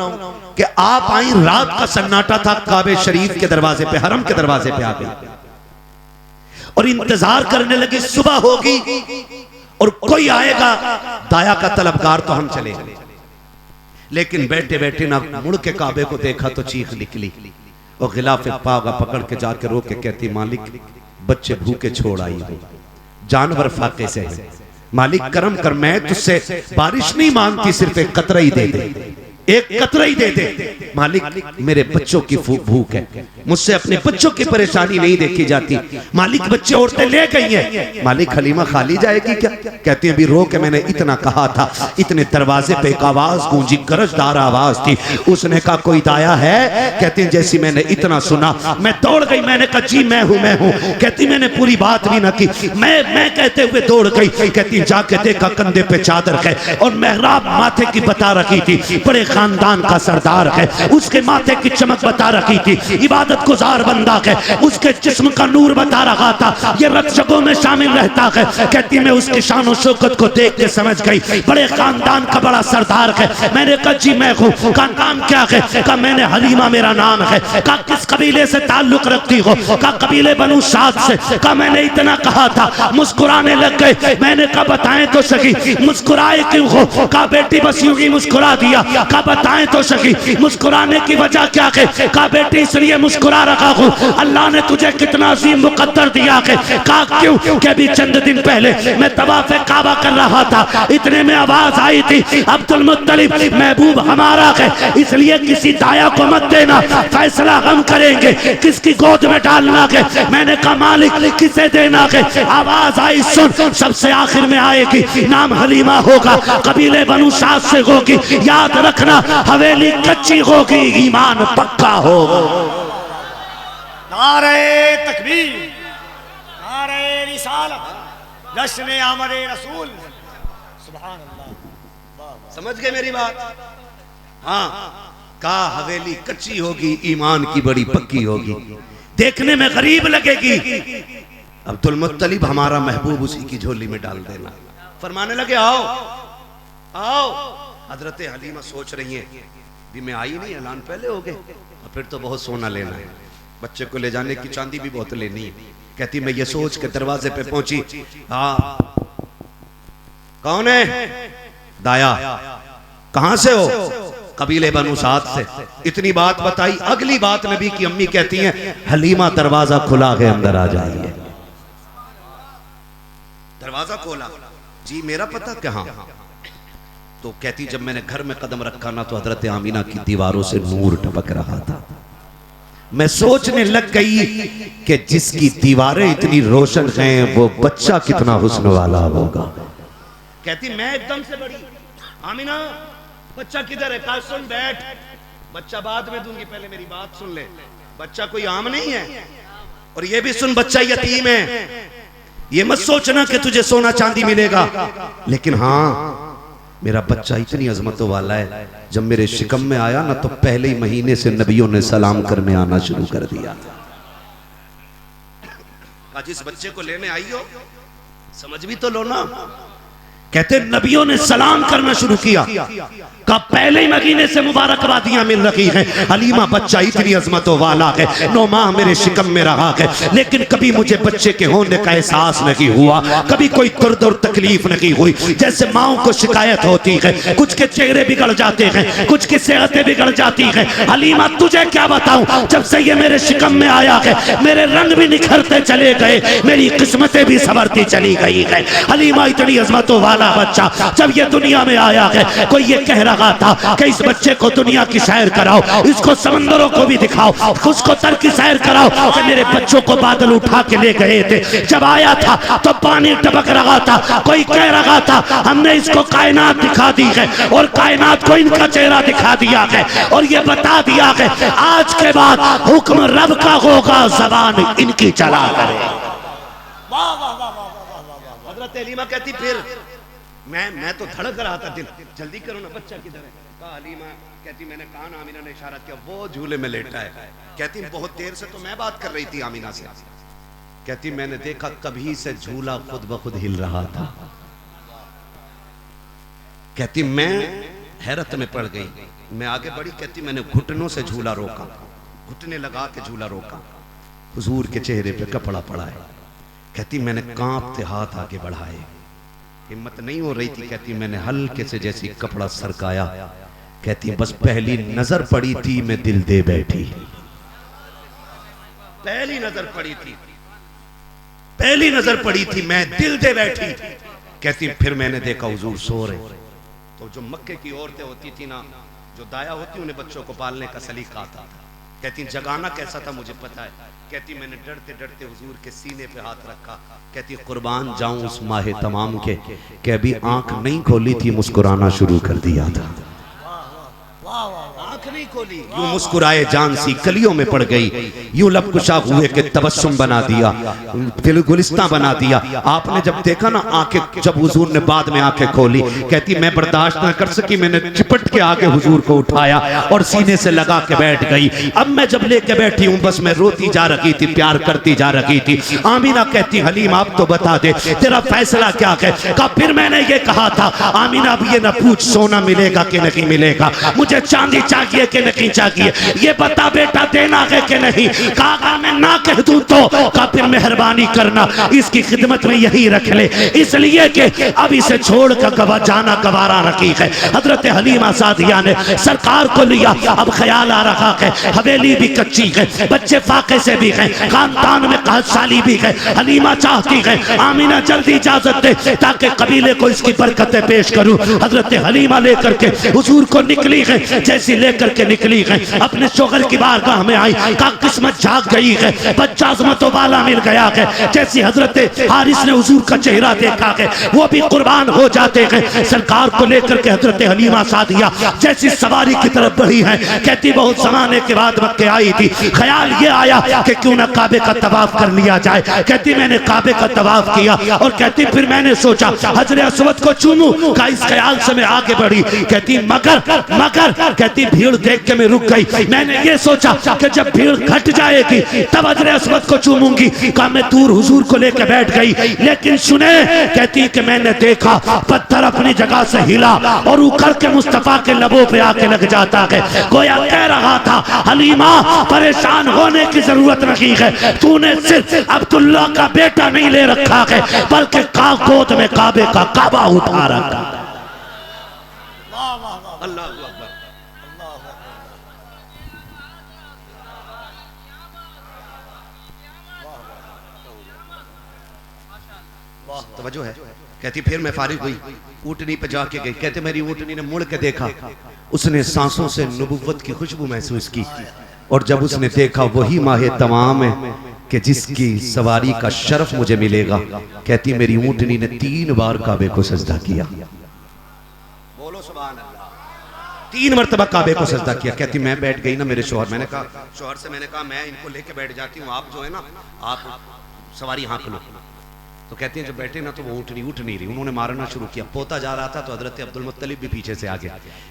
कि आप आई, रात का सन्नाटा था, काबे शरीफ के दरवाजे पे, हरम के दरवाजे पे आ गई और इंतजार करने लगी सुबह होगी और कोई आएगा, दाया का तलबगार तो हम चलेंगे। लेकिन बैठे बैठे ना मुड़ के काबे को देखा तो चीख निकली और गिलाफ पागा पकड़ के जाके रो के कहती मालिक बच्चे भूखे छोड़ आई हूं, जानवर फाके से है, मालिक करम कर, मैं तुझसे बारिश नहीं मांगती, सिर्फ एक कतरा ही दे दे, एक कतरा ही दे दे। मालिक मेरे बच्चों की भूख है, मुझसे अपने बच्चों की परेशानी नहीं देखी जाती। मालिक बच्चे औरतें ले गई हैं, मालिक हलीमा खाली जाएगी क्या? कहती है अभी रो के मैंने इतना कहा था। इतने दरवाजे पे एक आवाज गूंजी, गरजदार आवाज थी। उसने कहा कोई दाया है? कहते हैं जैसी मैंने इतना सुना मैं दौड़ गई, मैंने कहा जी मैं हूं मैं हूं। कहती मैंने पूरी बात भी ना की, मैं कहते हुए दौड़ गई। कहती जाके देखा कंधे पे चादर है और मेहराब माथे की बता रखी थी, बड़े खानदान का सरदार है, उसके माथे की चमक बता रखी थी, इबादत गुजार बंदा है, उसके जिस्म का नूर बता रहा था, ये रक्षकों में शामिल रहता है। कहती मैं उसकी शान और शौकत को देख के समझ गई, बड़े खानदान का बड़ा सरदार है। मैंने कहा जी मैं हूँ। का नाम क्या है? कहा मैंने हलीमा मेरा नाम है। कहा किस कबीले से ताल्लुक रखती हो? कहा कबीले बनु साद से। कहा मैंने इतना कहा था, मुस्कुराने लग गए। मैंने कहा बताएं तो सही मुस्कुराए क्यों हो? कहा बेटी बस यूं ही मुस्कुरा दिया। कहा बताएं तो सही मुस्कुराने की वजह क्या है? कहा बेटी इसलिए मुस्कुरा रखा हूँ, अल्लाह ने तुझे कितना अजीम मुकद्दर दिया है। कहा क्यों? कि अभी चंद दिन पहले मैं तवाफ काबा कर रहा था, इतने में आवाज आई थी अब्दुल मुत्तलिब महबूब हमारा है, इसलिए किसी दाया को मत देना, फैसला हम करेंगे किसकी गोद में डालना है। मैंने कहा मालिक किसे देना है? आवाज आई सुन, सबसे आखिर में आएगी, नाम हलीमा होगा, कबीले बनु साद से होगी, याद रखना हवेली कच्ची होगी, ईमान पक्का होगा। नारे तकबीर, नारे रिसालत, जश्न आमद रसूल, सुभान अल्लाह। समझ गए मेरी बात? हाँ, का हवेली कच्ची होगी, ईमान की बड़ी पक्की होगी, देखने में गरीब लगेगी। अब्दुल मुत्तलिब हमारा महबूब, उसी की झोली में डाल देना। फरमाने लगे आओ आओ। हजरत हलीमा सोच रही है भी मैं आई नहीं, ऐलान पहले हो गए, और फिर तो बहुत सोना लेना है, बच्चे को ले जाने की चांदी भी बहुत लेनी है। कहती मैं ये सोच के दरवाजे पे पहुंची। हाँ कौन है? दाया। कहां से हो? कबीले बनु साद से। इतनी बात बताई। अगली बात नबी की अम्मी कहती हैं हलीमा दरवाजा खुला है, अंदर आ जाइए। दरवाजा खोला, जी मेरा पता कहां? तो कहती जब मैंने घर में कदम रखा ना तो हजरत आमीना की दीवारों से नूर टपक रहा था। मैं सोचने लग गई कि जिसकी दीवारें इतनी रोशन हैं वो बच्चा कितना हुस्न वाला होगा। कहती मैं एकदम से बड़ी, आमीना बच्चा किधर है? कहा सुन बैठ, बच्चा बाद में दूंगी, पहले मेरी बात सुन ले। बच्चा कोई आम नहीं है, और ये भी सुन बच्चा यतीम है। ये मत सोचना कि तुझे सोना चांदी मिलेगा, लेकिन हाँ मेरा बच्चा इतनी अजमतों वाला है, जब मेरे शिकम में आया ना तो पहले ही महीने से नबियों ने सलाम करने आना शुरू कर दिया। जिस बच्चे को लेने आई हो समझ भी तो लो ना। कहते नबियों ने सलाम करना शुरू किया, का पहले ही महीने से मुबारकबादियां मिल रही हैं। हलीमा बच्चा इतनी अजमतों वाला है, 9 माह मेरे शिकम में रहा है, लेकिन कभी मुझे बच्चे के होने का एहसास नहीं हुआ, कभी कोई दर्द और तकलीफ नहीं हुई। जैसे माओ को शिकायत होती है, कुछ के चेहरे बिगड़ जाते हैं, कुछ की सेहतें बिगड़ जाती हैं। हलीमा तुझे क्या बताऊं, जब से ये मेरे शिकम में आया है मेरे रंग भी निखरते चले गए, मेरी किस्मतें भी संवरती चली गई है। हलीमा इतनी अजमतों वाला बच्चा जब ये दुनिया में आया है, कोई ये कह रहा था कि इस बच्चे को दुनिया की सैर कराओ, इसको समंदरों को भी दिखाओ, उसको तर की सैर कराओ। कि मेरे बच्चों को बादल उठा के ले गए थे, जब आया था तो पानी टपक रहा था, कोई कह रहा था हमने इसको कायनात दिखा दी है, और कायनात को इनका चेहरा दिखा दिया है, और ये बता दिया है आज के बाद हुक्म रब का होगा, जबान इनकी चला करे। वाह वाह वाह वाह वाह। हजरत हलीमा कहती फिर मैं तो धड़क रहा था दिल, जल्दी करो ना बच्चा किधर है? कहा हलीमा कहती मैंने कहा ना, आमीना ने इशारा किया, वो झूले में लेटा है। कहती बहुत देर से तो मैं बात कर रही थी आमीना से। कहती मैंने देखा कभी से झूला खुद ब खुद हिल रहा था। कहती मैं हैरत में पड़ गई, मैं आगे बढ़ी। कहती मैंने घुटनों से झूला रोका, घुटने लगा के झूला रोका, हुजूर के चेहरे पे कपड़ा पड़ा है। कहती मैंने कांपते हाथ आगे बढ़ाए, हिम्मत नहीं हो रही थी। कहती मैंने हल्के से जैसी कपड़ा सरकाया, कहती बस पहली नजर पड़ी थी मैं दिल दे बैठी। पहली नजर पड़ी थी, पहली नजर पड़ी थी मैं दिल दे बैठी। कहती फिर मैंने देखा हुजूर सो रहे। तो जो मक्के की औरतें होती थी ना, जो दाया होती उन्हें बच्चों को पालने का सलीका आता था। कहती जगाना कैसा था मुझे पता है। कहती मैंने डरते डरते हुजूर के सीने पे हाथ रखा। कहती कुर्बान जाऊं उस माहे तमाम के कि अभी आंख नहीं खोली थी मुस्कुराना शुरू कर दिया था। आंख नहीं खोली, यूं मुस्कुराए जान सी कलियों में पड़ गई, यूं लब कुशा हुए के तबस्सुम बना दिया, दिल गुलिस्तां बना दिया। आपने जब देखा ना आंखें, जब हुजूर ने बाद में आंखें खोली, कहती मैं बर्दाश्त न कर सकी, मैंने चिपट के आगे हुजूर को उठाया और सीने से लगा के बैठ गई। अब मैं जब लेके बैठी हूं बस मैं रोती जा रही थी, प्यार करती जा रही थी। आमीना कहती हलीम आप तो बता दे तेरा फैसला क्या है? कहा फिर मैंने ये कहा था आमीना अब ये ना पूछ सोना मिलेगा कि नहीं मिलेगा, मुझे चांदी चाहिए कि नहीं चाहिए, ये बता बेटा देना है कि नहीं। कहा मैं ना कह दूं तो कहा फिर मेहरबानी करना इसकी खिदमत में यही रख ले, इसलिए कि अब इसे छोड़ कर जाना गवारा रखी है। हजरत हलीमा सादिया ने सरकार को लिया। अब ख्याल आ रहा है हवेली भी कच्ची है, बच्चे फाके से भी हैं, खानदान में कहत साली भी है। हलीमा चाहती है आमीना जल्दी इजाजत दे ताकि कबीले को इसकी बरकतें पेश करूं। हजरत हलीमा लेकर के हुजूर को निकली है, जैसी लेकर के निकली है अपने शोहर की बारगाह में आई। का किस्मत जाग गई है, बच्चा अज़मतों वाला मिल गया है। जैसी हजरत हारिस ने हुजूर का चेहरा देखा है वो भी कुर्बान हो जाते हैं। सरकार को लेकर के हजरत हलीमा सादिया जैसी सवारी की तरफ बढ़ी है। कहती बहुत जमाने के बाद मक्के आई थी, ख्याल ये आया कि क्यों ना काबे का तवाफ कर लिया जाए। कहती मैंने काबे का तवाफ किया और कहती फिर मैंने सोचा हजर अस्वद को चूमूं का, इस ख्याल से मैं आगे बढ़ी। कहती मगर कहती भीड़ देख के मैं रुक गई। मैंने ये सोचा कि जब भीड़ घट जाएगी तब हजर अस्वद को चूमूंगी। कहा मैं दूर हुजूर को लेकर बैठ गई, लेकिन सुने कहती कि मैंने देखा पत्थर अपनी जगह से हिला और उखड़ के मुस्तफा के लबों पे आके लग जाता है। गोया कह रहा था हलीमा परेशान होने की जरूरत नहीं है, तूने सिर्फ अब्दुल्ला का बेटा नहीं ले रखा है बल्कि गोद में काबे का काबा उठा रखा। अल्लाह अकबर, तवज्जो है। कहती फिर मैं फारिग हुई, ऊँटनी पे जाके गई। कहते मेरी ऊँटनी ने मुड़ के देखा, उसने सांसों से नबुव्वत की खुशबू महसूस की, और जब उसने देखा वही माहे तमाम है कि जिसकी सवारी का शर्फ मुझे मिलेगा। कहती मेरी ऊँटनी ने 3 बार काबे को सजदा किया। बोलो सुभान अल्लाह। 3 मरतबा काबे को सजदा किया। कहती मैं बैठ गई ना, मेरे शौहर, मैंने कहा शौहर से, मैंने कहा मैं इनको लेके बैठ जाती हूँ, आप जो है ना आप सवारी हाँक लो। तो कहती हैं जब बैठे ना तो वो ऊँटनी उठ नहीं रही। उन्होंने मारना शुरू किया। पोता जा रहा था तो हजरत अब्दुल मुत्तलिब भी पीछे से आ गए।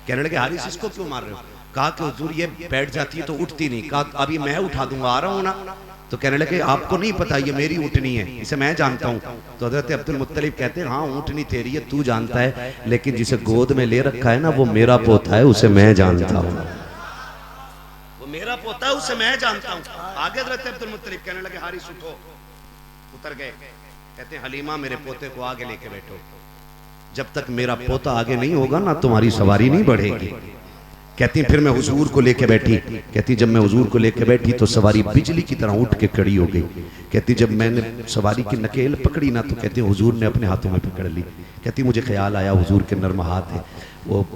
कहने लगे हारिस इसको क्यों मार रहे हो? कहा कि हुजूर ये बैठ जाती है तो उठती नहीं। कहा अभी मैं उठा दूंगा, आ रहा हूँ ना। तो कहने लगे आपको नहीं पता ये मेरी ऊँटनी है, इसे मैं जानता हूँ। तो हजरत अब्दुल मुत्तलिब कहते हैं हाँ ऊँटनी तेरी है, तू जानता है, लेकिन जिसे गोद में ले रखा है ना वो मेरा पोता है, उसे मैं जानता हूँ। वो मेरा पोता है, उसे मैं जानता हूँ। आगे हजरत अब्दुल मुत्तलिब कहने लगे हारिस उठो। उतर गए। कहते हैं हलीमा मेरे पोते को आगे लेके बैठो, जब तक मेरा पोता आगे नहीं होगा ना तुम्हारी सवारी नहीं बढ़ेगी। कहती फिर मैं हुजूर को लेके बैठी। कहती जब मैं हुजूर को लेके बैठी तो सवारी बिजली की तरह उठ के खड़ी हो गई। कहती जब मैंने सवारी की नकेल पकड़ी ना तो कहती हुजूर ने अपने हाथों में पकड़ ली। कहती मुझे ख्याल आया हुजूर के नर्म हाथ है, वो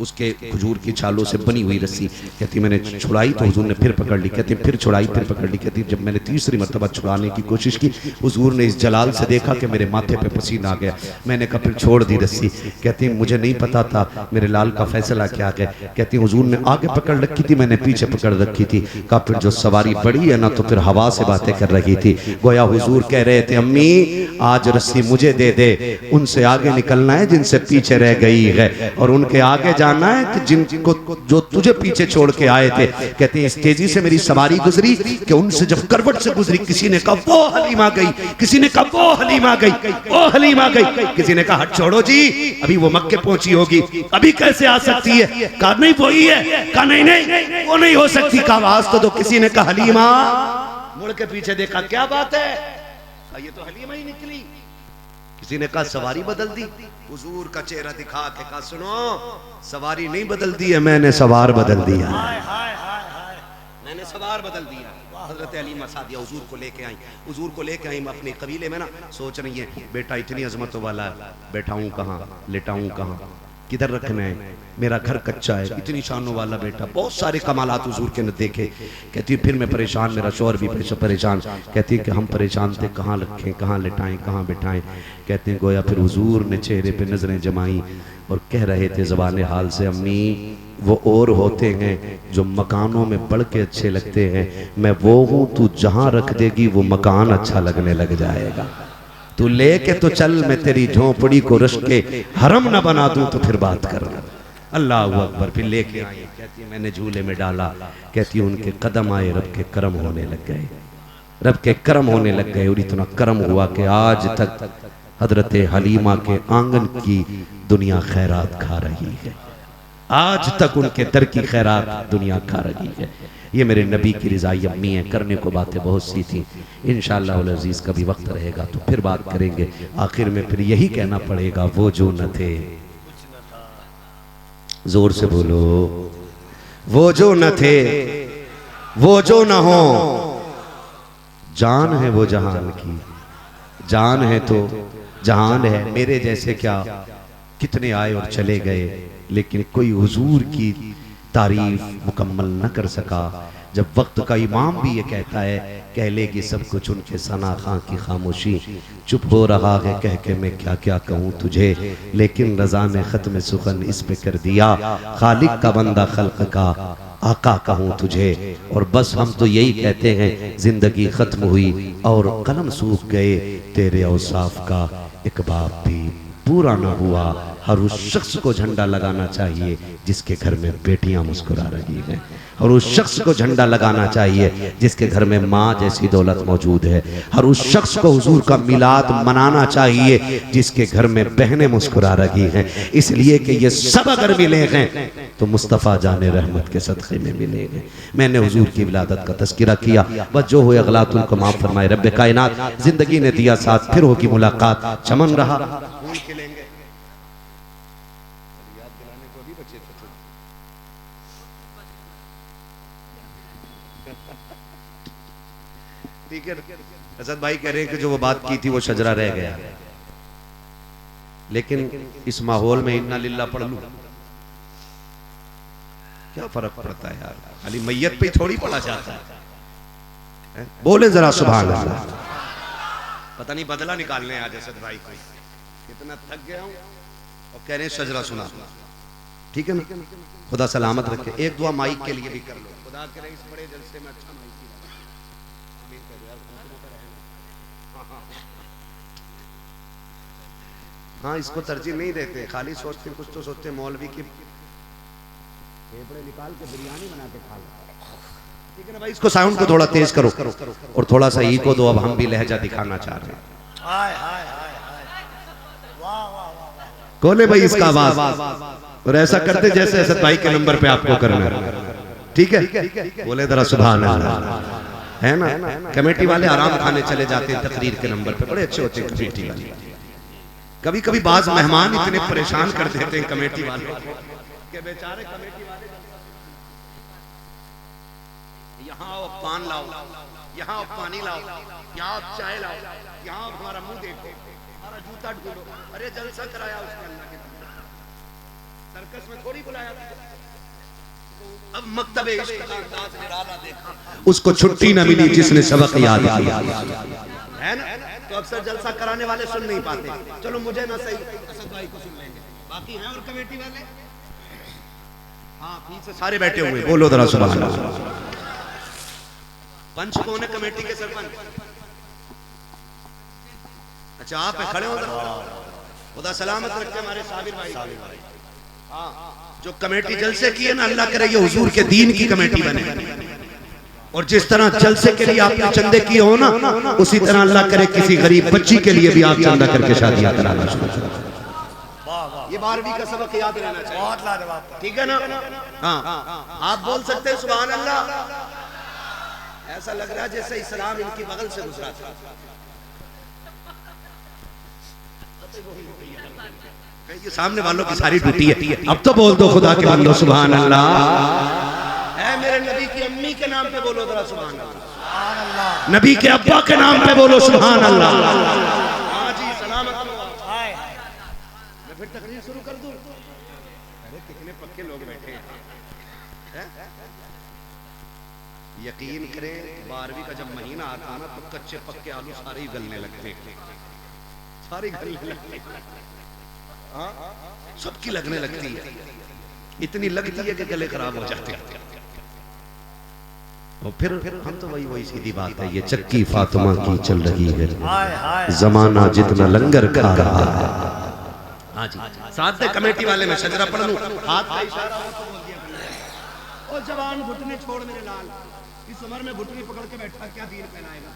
उसके खजूर की छालों से बनी हुई रस्सी। कहती मैंने छुड़ाई तो हुजूर ने फिर पकड़ ली। कहती फिर छुड़ाई फिर पकड़ ली। कहती जब मैंने तीसरी मरतबा छुड़ाने की कोशिश की, हुजूर ने इस जलाल से देखा कि मेरे माथे पे पसीना आ गया। मैंने कहा फिर छोड़ दी रस्सी। कहती मुझे नहीं पता था मेरे लाल का फैसला क्या है। कहती हुजूर ने आगे पकड़ रखी थी, मैंने पीछे पकड़ रखी थी। कहा फिर जो सवारी बड़ी है ना तो फिर हवा से बातें कर रही थी। गोया हुजूर कह रहे थे अम्मी आज रस्सी मुझे दे दे, उनसे आगे निकलना है जिनसे पीछे रह गई है, और उनके आगे जाना है कि जिनको जो तुझे पीछे छोड़ के आए थे। कहते हैं इस तेजी से मेरी सवारी गुजरी कि उनसे जब करवट से गुजरी, किसी ने कहा वो हलीमा गई, किसी ने कहा वो हलीमा गई, वो हलीमा गई, किसी ने कहा हट छोड़ो जी अभी वो मक्के पहुंची होगी, अभी कैसे आ सकती है। कहा नहीं वही है। कहा नहीं नहीं वो नहीं हो सकती। कहा आवाज तो दो। किसी ने कहा हलीमा। मुड़ के पीछे देखा क्या बात है, ये तो हलीमा ही निकली। किसी ने कहा सवारी बदल दी। हुजूर का चेहरा दिखा के कहा सुनो सवारी नहीं बदल दी है, मैंने सवार बदल दिया, मैंने सवार बदल दिया। हजरत हलीमा सादिया हुजूर को लेके आई। हुजूर को लेके आई अपने कबीले में ना, सोच रही है बेटा इतनी अजमतों वाला बैठाऊं कहाँ, लेटाऊं कहाँ, किधर रखना है, मेरा घर कच्चा है, इतनी शानों वाला बेटा, बहुत सारे कमालात हुजूर के न देखे। कहती फिर मैं परेशान, मेरा शौहर भी परेशान। कहती है कि हम परेशान थे, कहाँ रखें, कहाँ लेटाएं, कहाँ बिठाएं। कहते हैं गोया फिर हुजूर ने चेहरे पे नजरें जमाई और कह रहे थे ज़बान हाल से अम्मी वो और होते हैं जो मकानों में बढ़ के अच्छे लगते हैं, मैं वो हूँ, तू जहाँ रख देगी वो मकान अच्छा लगने लग जाएगा। तू लेके तो चल, मैं तेरी झोंपड़ी को रश के हरम न बना दूं तो फिर बात करना। अल्लाह अकबर। फिर लेके आई। कहती मैंने झूले में डाला। कहती उनके कदम आए, रब के करम होने लग गए, रब के करम होने लग गए। और इतना करम हुआ कि आज तक हजरत हलीमा के आंगन की दुनिया खैरात खा रही है, आज तक उनके दर की खैरात दुनिया खा रही है। ये मेरे नबी की रिज़ाई अम्मी है। करने को बातें बहुत सी थी, इंशाअल्लाह उल अज़ीज़ कभी वक्त रहेगा तो फिर बात करेंगे। आखिर में फिर यही कहना पड़ेगा वो जो न थे, जोर से बोलो, वो जो न थे, वो जो न हो, जान है वो जहान की, जान है तो जहान है। मेरे जैसे क्या कितने आए और चले गए, लेकिन कोई हुजूर की तारीफ मुकम्मल न कर सका। जब वक्त का इमाम भी ये कहता है, कह लेगी सब कुछ उनके सना खां की खामोशी, चुप हो रहा है कह के मैं क्या क्या कहूँ तुझे, लेकिन रज़ा ने ख़त्म सुखन इस पे कर दिया, खालिक का बंदा खल्क का आका कहूँ तुझे। और बस हम तो यही कहते हैं जिंदगी ख़त्म हुई और कलम सूख गए, तेरे औसाफ का एक बाप भी पूरा ना हुआ। हर उस शख्स को झंडा लगाना चाहिए जिसके घर में बेटियां मुस्कुरा रही हैं, और उस शख्स को झंडा लगाना चाहिए जिसके घर में माँ जैसी दौलत मौजूद है। हर उस शख्स को हुजूर का मिलाद मनाना चाहिए जिसके घर में बहनें मुस्कुरा रही हैं। इसलिए कि ये सब अगर मिले हैं तो मुस्तफ़ा जाने रहमत के सदक़े में मिले हैं। मैंने हुजूर की विलादत का तज़किरा किया, बस जो हो अगलात उनको माफ़ फरमाए रब कायनात। जिंदगी ने दिया साथ, फिर होगी मुलाकात, चमन रहा ठीक है। असद भाई कह रहे हैं कि जो वो बात की थी वो शजरा रह गया। लेकिन इस माहौल में इन्ना लिल्ला पढ़ लूं, क्या फर्क पड़ता है यार, खाली मैयत पे थोड़ी पढ़ा जाता है। बोले जरा सुभान अल्लाह। पता नहीं बदला निकालने आज असद भाई को, कितना थक गया हूं और कह रहे हैं सजरा सुना। ठीक है ना, खुदा सलामत रखे। एक दुआ माइक के लिए भी कर लो, खुदा करे इस बड़े जलसे में अच्छा माइक ही आमीन कर यार। हाँ, इसको तरजीह नहीं देते, खाली सोचते कुछ तो सोचते मौलवी की फेफड़े निकाल के बिरयानी बना के खा लो। ठीक है ना भाई, इसको साउंड को थोड़ा तेज करो और थोड़ा सा ई को दो। अब हम भी लहजा दिखाना चाह रहे हैं। हाय हाय हाय हाय, वाह वाह वाह, कौन है भाई इसका आवाज? और ऐसा करते जैसे असद भाई के नंबर पे आपको करना है। ठीक है, बोले जरा सुभान अल्लाह। है ना, कमेटी वाले आराम खाने चले जाते हैं तकरीर के नंबर पे, बड़े अच्छे होते हैं कमेटी वाले। कभी कभी बाज मेहमान इतने परेशान कर देते हैं कमेटी वाले के बेचारे कमेटी वाले यहाँ आओ पान लाओ, यहाँ आओ पानी लाओ, यहाँ आओ चाय लाओ, यहाँ आओ हमारा मुंह देखो, हमारा जूता ढूंढो। अरे जलसा कराया उसने अल्लाह के सर्कस में थोड़ी बुलाया। अब मकतबे इश्क का अंदाज निराला देखा, उसको छुट्टी न मिली जिसने सबक याद किया। है ना, तो अक्सर जलसा कराने वाले सुन नहीं पाते। चलो मुझे ना सही, असद भाई को सुन लेंगे, बाकी हैं और कमेटी वाले। हाँ, पीछे सारे बैठे हुए, बोलो जरा सुभान अल्लाह। पंच कौन है कमेटी के सरपंच? अच्छा आप खड़े हो, खुदा सलामत रखे हमारे साबिर भाई। हाँ, जो कमेटी जलसे की है ना, अल्लाह करे ये हुजूर के दीन की कमेटी बने। और जिस तरह जलसे के लिए आपने चंदे किए हो ना, उसी तरह अल्लाह करे किसी गरीब बच्ची के लिए भी आप चंदा करके शादियां कराना शुरू करो। ये 12वीं का सबक याद रहना चाहिए, बहुत लाजवाब। ठीक है ना? हाँ, आप बोल सकते हैं सुभान अल्लाह। ऐसा लग रहा है जैसे इस्लाम इनकी बगल से गुजरा था। ये सामने वालों की सारी ड्यूटी है। अब तो बोल दो खुदा के बंदो सुभान अल्लाह। है मेरे नबी की अम्मी के नाम पे बोलो जरा सुभान अल्लाह। नबी के अब्बा के नाम पे बोलो सुभान अल्लाह। हाँ जी, सलामत लो। मैं फिर तकरीर शुरू कर दूं? अरे कितने पक्के लोग बैठे हैं। यकीन करें, 12वीं का जब महीना आता ना, तो कच्चे पक्के आलू सारे ही गलने लगते हैं, सारे गलने लगते हैं। सबकी लगने लगती है, इतनी लगती है कि गले खराब हो जाते हैं। और फिर हम तो वही सीधी बात है, ये चक्की फातिमा की चल रही है, जमाना जितना लंगर खा रहा है। हाँ जी, साथ में कमेटी वाले में शजरा पढ़ लूं, हाथ का इशारा हो तो बोल दिया। और जवान घुटने छोड़ मेरे लाल, इस उम्र में घुटनी पकड़ के बैठा क्या दीन फैलाएगा?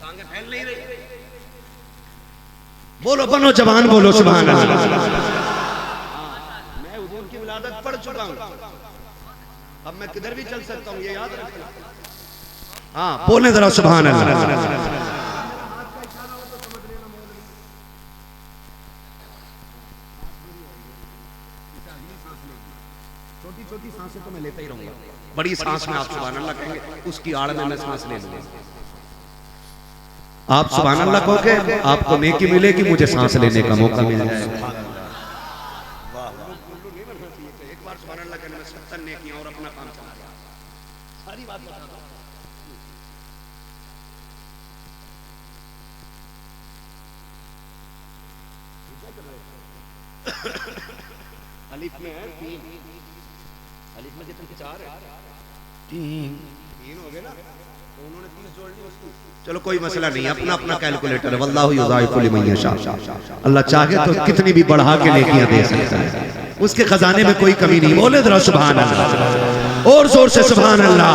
टांगे फैल नहीं रही। बोलो बनो जवान, बोलो सुभान अल्लाह। मैं हुजूर की विलादत पढ़ चुका हूं, अब मैं किधर भी चल सकता हूं, ये याद रखना। हाँ, बोले जरा सुभान अल्लाह। छोटी छोटी सांसें तो मैं लेता ही रहूंगा, बड़ी सांस में आप सुभान अल्लाह कहेंगे, उसकी आड़ में मैं सांस ले लूंगा। आप सुभान अल्लाह कहोगे, आपको नेकी मिलेगी, मुझे सांस लेने का मौका मिल जाएगा। एक बार सुभान अल्लाह कहने में 70 नेकियां और अपना काम चला गया। सारी बात बता दो। अलिफ में है 3, अलिफ में कितने 4 है? 3 हो गए ना, तो उन्होंने 30 जोड़ ली उसको। चलो कोई मसला नहीं, अपना अपना कैलकुलेटर है। वल्लाहु युज़ाइफु लिमन यशा, अल्लाह चाहे तो कितनी भी बढ़ा के नेकियां दे सकता है, उसके खजाने में कोई कमी नहीं। बोले जरा सुभान अल्लाह, और जोर से सुभान अल्लाह।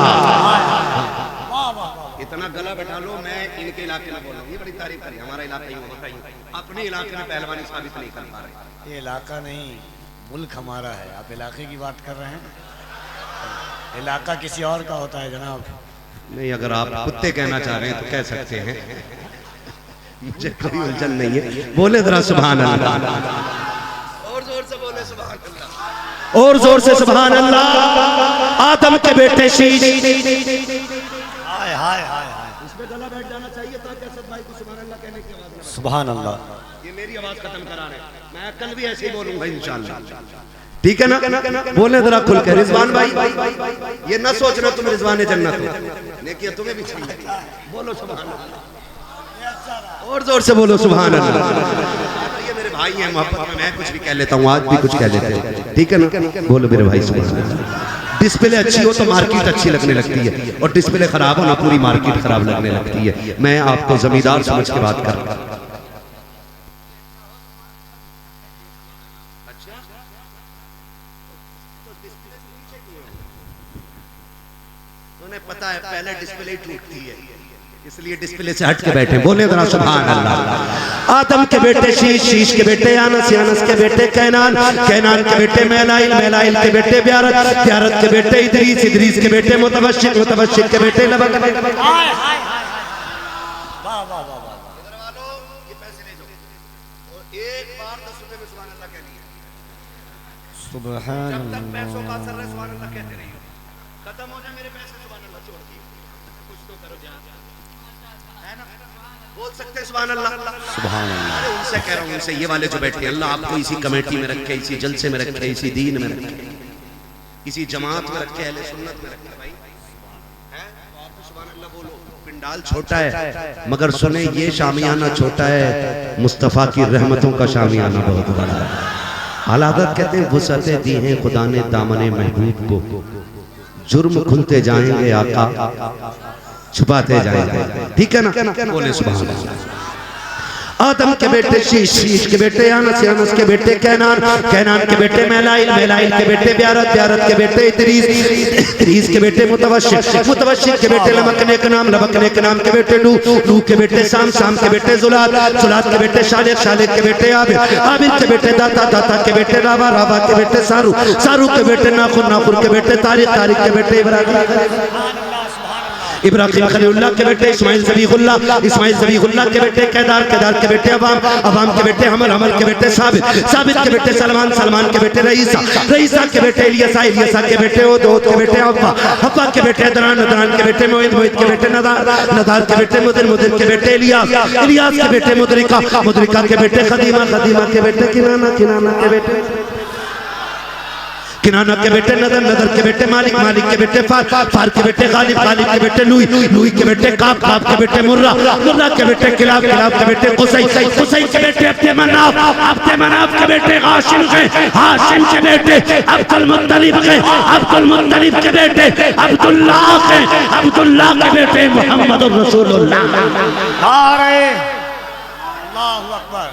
इतना गला बैठा लो, मैं इनके इलाके में बोलूं, ये बड़ी तारीफ करी, हमारा इलाका यूं होता है, अपने इलाके में पहलवानी साबित नहीं कर पा रहे। ये इलाका नहीं, मुल्क हमारा है। आप इलाके की बात कर रहे हैं, इलाका किसी और का होता है जनाब। नहीं, अगर आप कुत्ते कहना चाह रहे हैं तो कह सकते हैं, मुझे कोई उलझन नहीं है। बोले जरा सुभान अल्लाह, और जोर से बोले सुभान अल्लाह, और जोर से सुभान अल्लाह। आदम के बेटे शीश, हाय हाय हाय हाय, इसमें गला बैठ जाना चाहिए ताकि असद भाई को सुभान अल्लाह कहने की आवाज। सुभान अल्लाह। ये मेरी आवाज खत्म करा रहे, मैं कल भी ऐसे ही बोलूंगा इंशाल्लाह, ठीक है ना? बोले जरा खुल के रिजवान भाई, ये ना सोचना तुम रिजवान जन्नत हो, लेकिन तुम्हें भी चाहिए। बोलो सुभान अल्लाह, और जोर से बोलो सुभान अल्लाह। ये मेरे भाई हैं, मोहब्बत में मैं कुछ भी कह लेता हूँ, आज भी कुछ कह लेते हैं, ठीक है ना? बोलो मेरे भाई सुभान अल्लाह। डिस्प्ले अच्छी हो तो मार्केट अच्छी लगने लगती है, और डिस्प्ले खराब हो ना पूरी मार्केट खराब लगने लगती है। मैं आपको जमींदार समझ के बात कर रहा हूं। उन्हें पता है पहले डिस्प्ले टूटती है, इसलिए डिस्प्ले से हट के बैठे। बोले जरा सुभान अल्लाह। आदम के बेटे शीश, शीश के बेटे यानस, यानस के बेटे कैनान, कैनान के बेटे मैलाइल, मैलाइल के बेटे ब्यारत, ब्यारत के बेटे इदरीस, इदरीस के बेटे मुतवश्शिक, मुतवश्शिक के बेटे लबक। सुभान खत्म हो जाए मेरे पैसे, सुभान अल्लाह छोड़ दिए, कुछ तो करो जान, है ना? बोल सकते हैं सुभान अल्लाह, सुभान अल्लाह। अरे उनसे कह रहा हूँ, उनसे ये वाले जो बैठे हैं, अल्लाह आपको इसी कमेटी में रखे, इसी जलसे में रखे, इसी दीन में रखे, इसी जमात में रखे, अहले सुन्नत में रखे। भाई है आप सुभान अल्लाह बोलो। पिंडाल छोटा है मगर सुने ये शामियाना छोटा है, मुस्तफ़ा की रहमतों का शामियाना बहुत बड़ा है। आलादत कहते हैं वुसअतें दी हैं खुदा ने दामने महबूब को, जुर्म खुलते जाएंगे आका छुपाते जाएंगे, ठीक है ना? बोले सुभान अल्लाह। आदम के बेटे शीश, शीश के बेटे यानस, यानस के बेटे कैनान, कैनान के बेटे मैलाइल, मैलाइल के बेटे ब्यारत, ब्यारत के बेटे इदरीस, इदरीस के बेटे मुतवश्शिक, मुतवश्शिक के बेटे लबकने के नाम, लबकने के नाम के बेटे नूह, नूह के बेटे शाम, शाम के बेटे जुलाल, जुलाल के बेटे शालिक, शालिक के बेटे आबिद, आबिद के बेटे दाता, दाता के बेटे रावा, रावा के बेटे सारू, सारू के बेटे नाखुर, नाखुर के बेटे तारिक, तारिक के बेटे इब्राहिम, इब्राहिम खलीलुल्लाह के बेटे इस्माइल ज़बीहुल्लाह, इस्माइल ज़बीहुल्लाह के बेटे केदार, केदार के बेटे अवाम, अवाम के बेटे हमल, हमल के बेटे साबित, साबित के बेटे सलमान, सलमान के बेटे रईसा, रईसा के बेटे इलियासा, इलियासा के बेटे ओद, ओद के बेटे हव्वा, हव्वा के बेटे अदनान, अदनान के बेटे मोइद, मोइद के बेटे नदार, नदार के बेटे मुदिर, मुदिर के बेटे इलियास, इलियास के बेटे मुदरिका, मुदरिका के बेटे खदीमा, खदीमा के बेटे किनाना, किनाना के बेटे किनाना के बेटे नदर, नदर के बेटे मालिक, मालिक के बेटे फार, फार के बेटे गालिब, गालिब के बेटे लुई, लुई के बेटे काब, काब के बेटे मुर्रा, मुर्रा के बेटे किलाब, किलाब के बेटे कुसै, कुसै के बेटे अब्दे मनाफ, अब्दे मनाफ के बेटे हाशिम के, हाशिम के बेटे अब्दुल मुत्तलिब के, अब्दुल मुत्तलिब के बेटे अब्दुल्लाह के, अब्दुल्लाह के बेटे मुहम्मदुर रसूलुल्लाह। नारे अल्लाहु अकबर।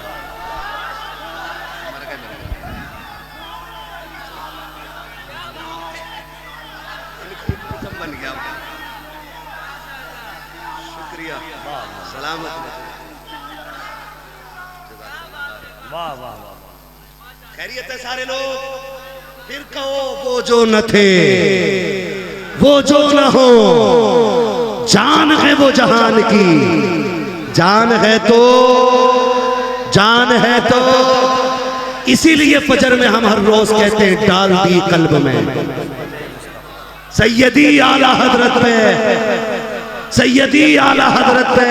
वाह वाह वाह, खैरियत है सारे लोग? फिर कहो वो जो न थे, वो जो न हो, जान है वो जहान की, जान है तो, जान है तो, इसीलिए फजर में हम हर रोज कहते हैं डाल दी कल्ब में सैयदी आला हजरत पे, सैयदी आला हजरत पे।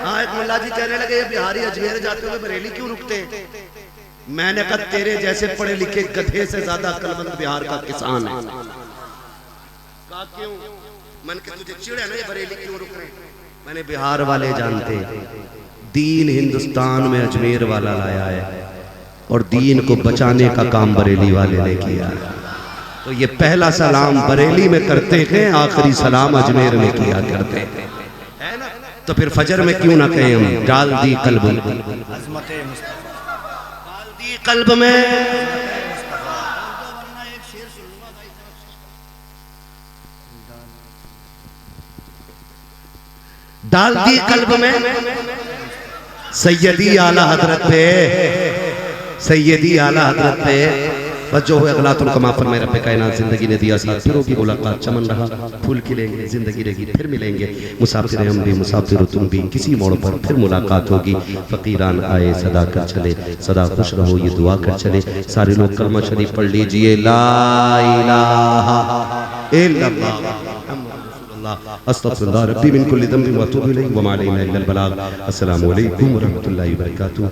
हाँ एक मुल्ला जी कहने लगे बिहारी अजमेर जाते हुए बरेली क्यों रुकते हैं? मैंने कहा तेरे जैसे पढ़े लिखे गधे से ज्यादा अक्लमंद बिहार का किसान है। कहा क्यों? मन के तुझे चिढ़ है ना ये बरेली क्यों रुक रहे? मैंने बिहार वाले जानते दीन हिंदुस्तान में अजमेर वाला लाया है, और दीन को बचाने का काम बरेली वाले ने किया है। तो ये पहला सलाम बरेली में करते हैं, आखिरी सलाम अजमेर में किया करते हैं, है ना? तो फिर फजर में क्यों ना कहें हम डाल दी कल्ब में, डाल दी कल्ब में। डाल दी कल्ब में सैयदी आला हजरत पे, सैयदी आला हजरत पे। बस जो है अगलातुल कमा पर मेरा पे कायनात जिंदगी ने दिया साथ, फिर की मुलाकात चमन रहा, फूल खिलेंगे, जिंदगी रहेगी, फिर मिलेंगे। मुसाफिर हम भी, मुसाफिर तुम भी, किसी मोड़ पर फिर मुलाकात होगी। फकीरान आए सदा कर चले, सदा खुश रहो ये दुआ कर चले। सारे लोग कलमा शरीफ पढ़ लीजिए, ला इलाहा इल्लल्लाह। अस्तगफिरुल्लाह रब्बी मिन कुल्लि ज़ंबिन व अतूबु इलैहि व मा अलैना इल्लल बलाग। अस्सलामु अलैकुम व रहमतुल्लाहि व बरकातुहू।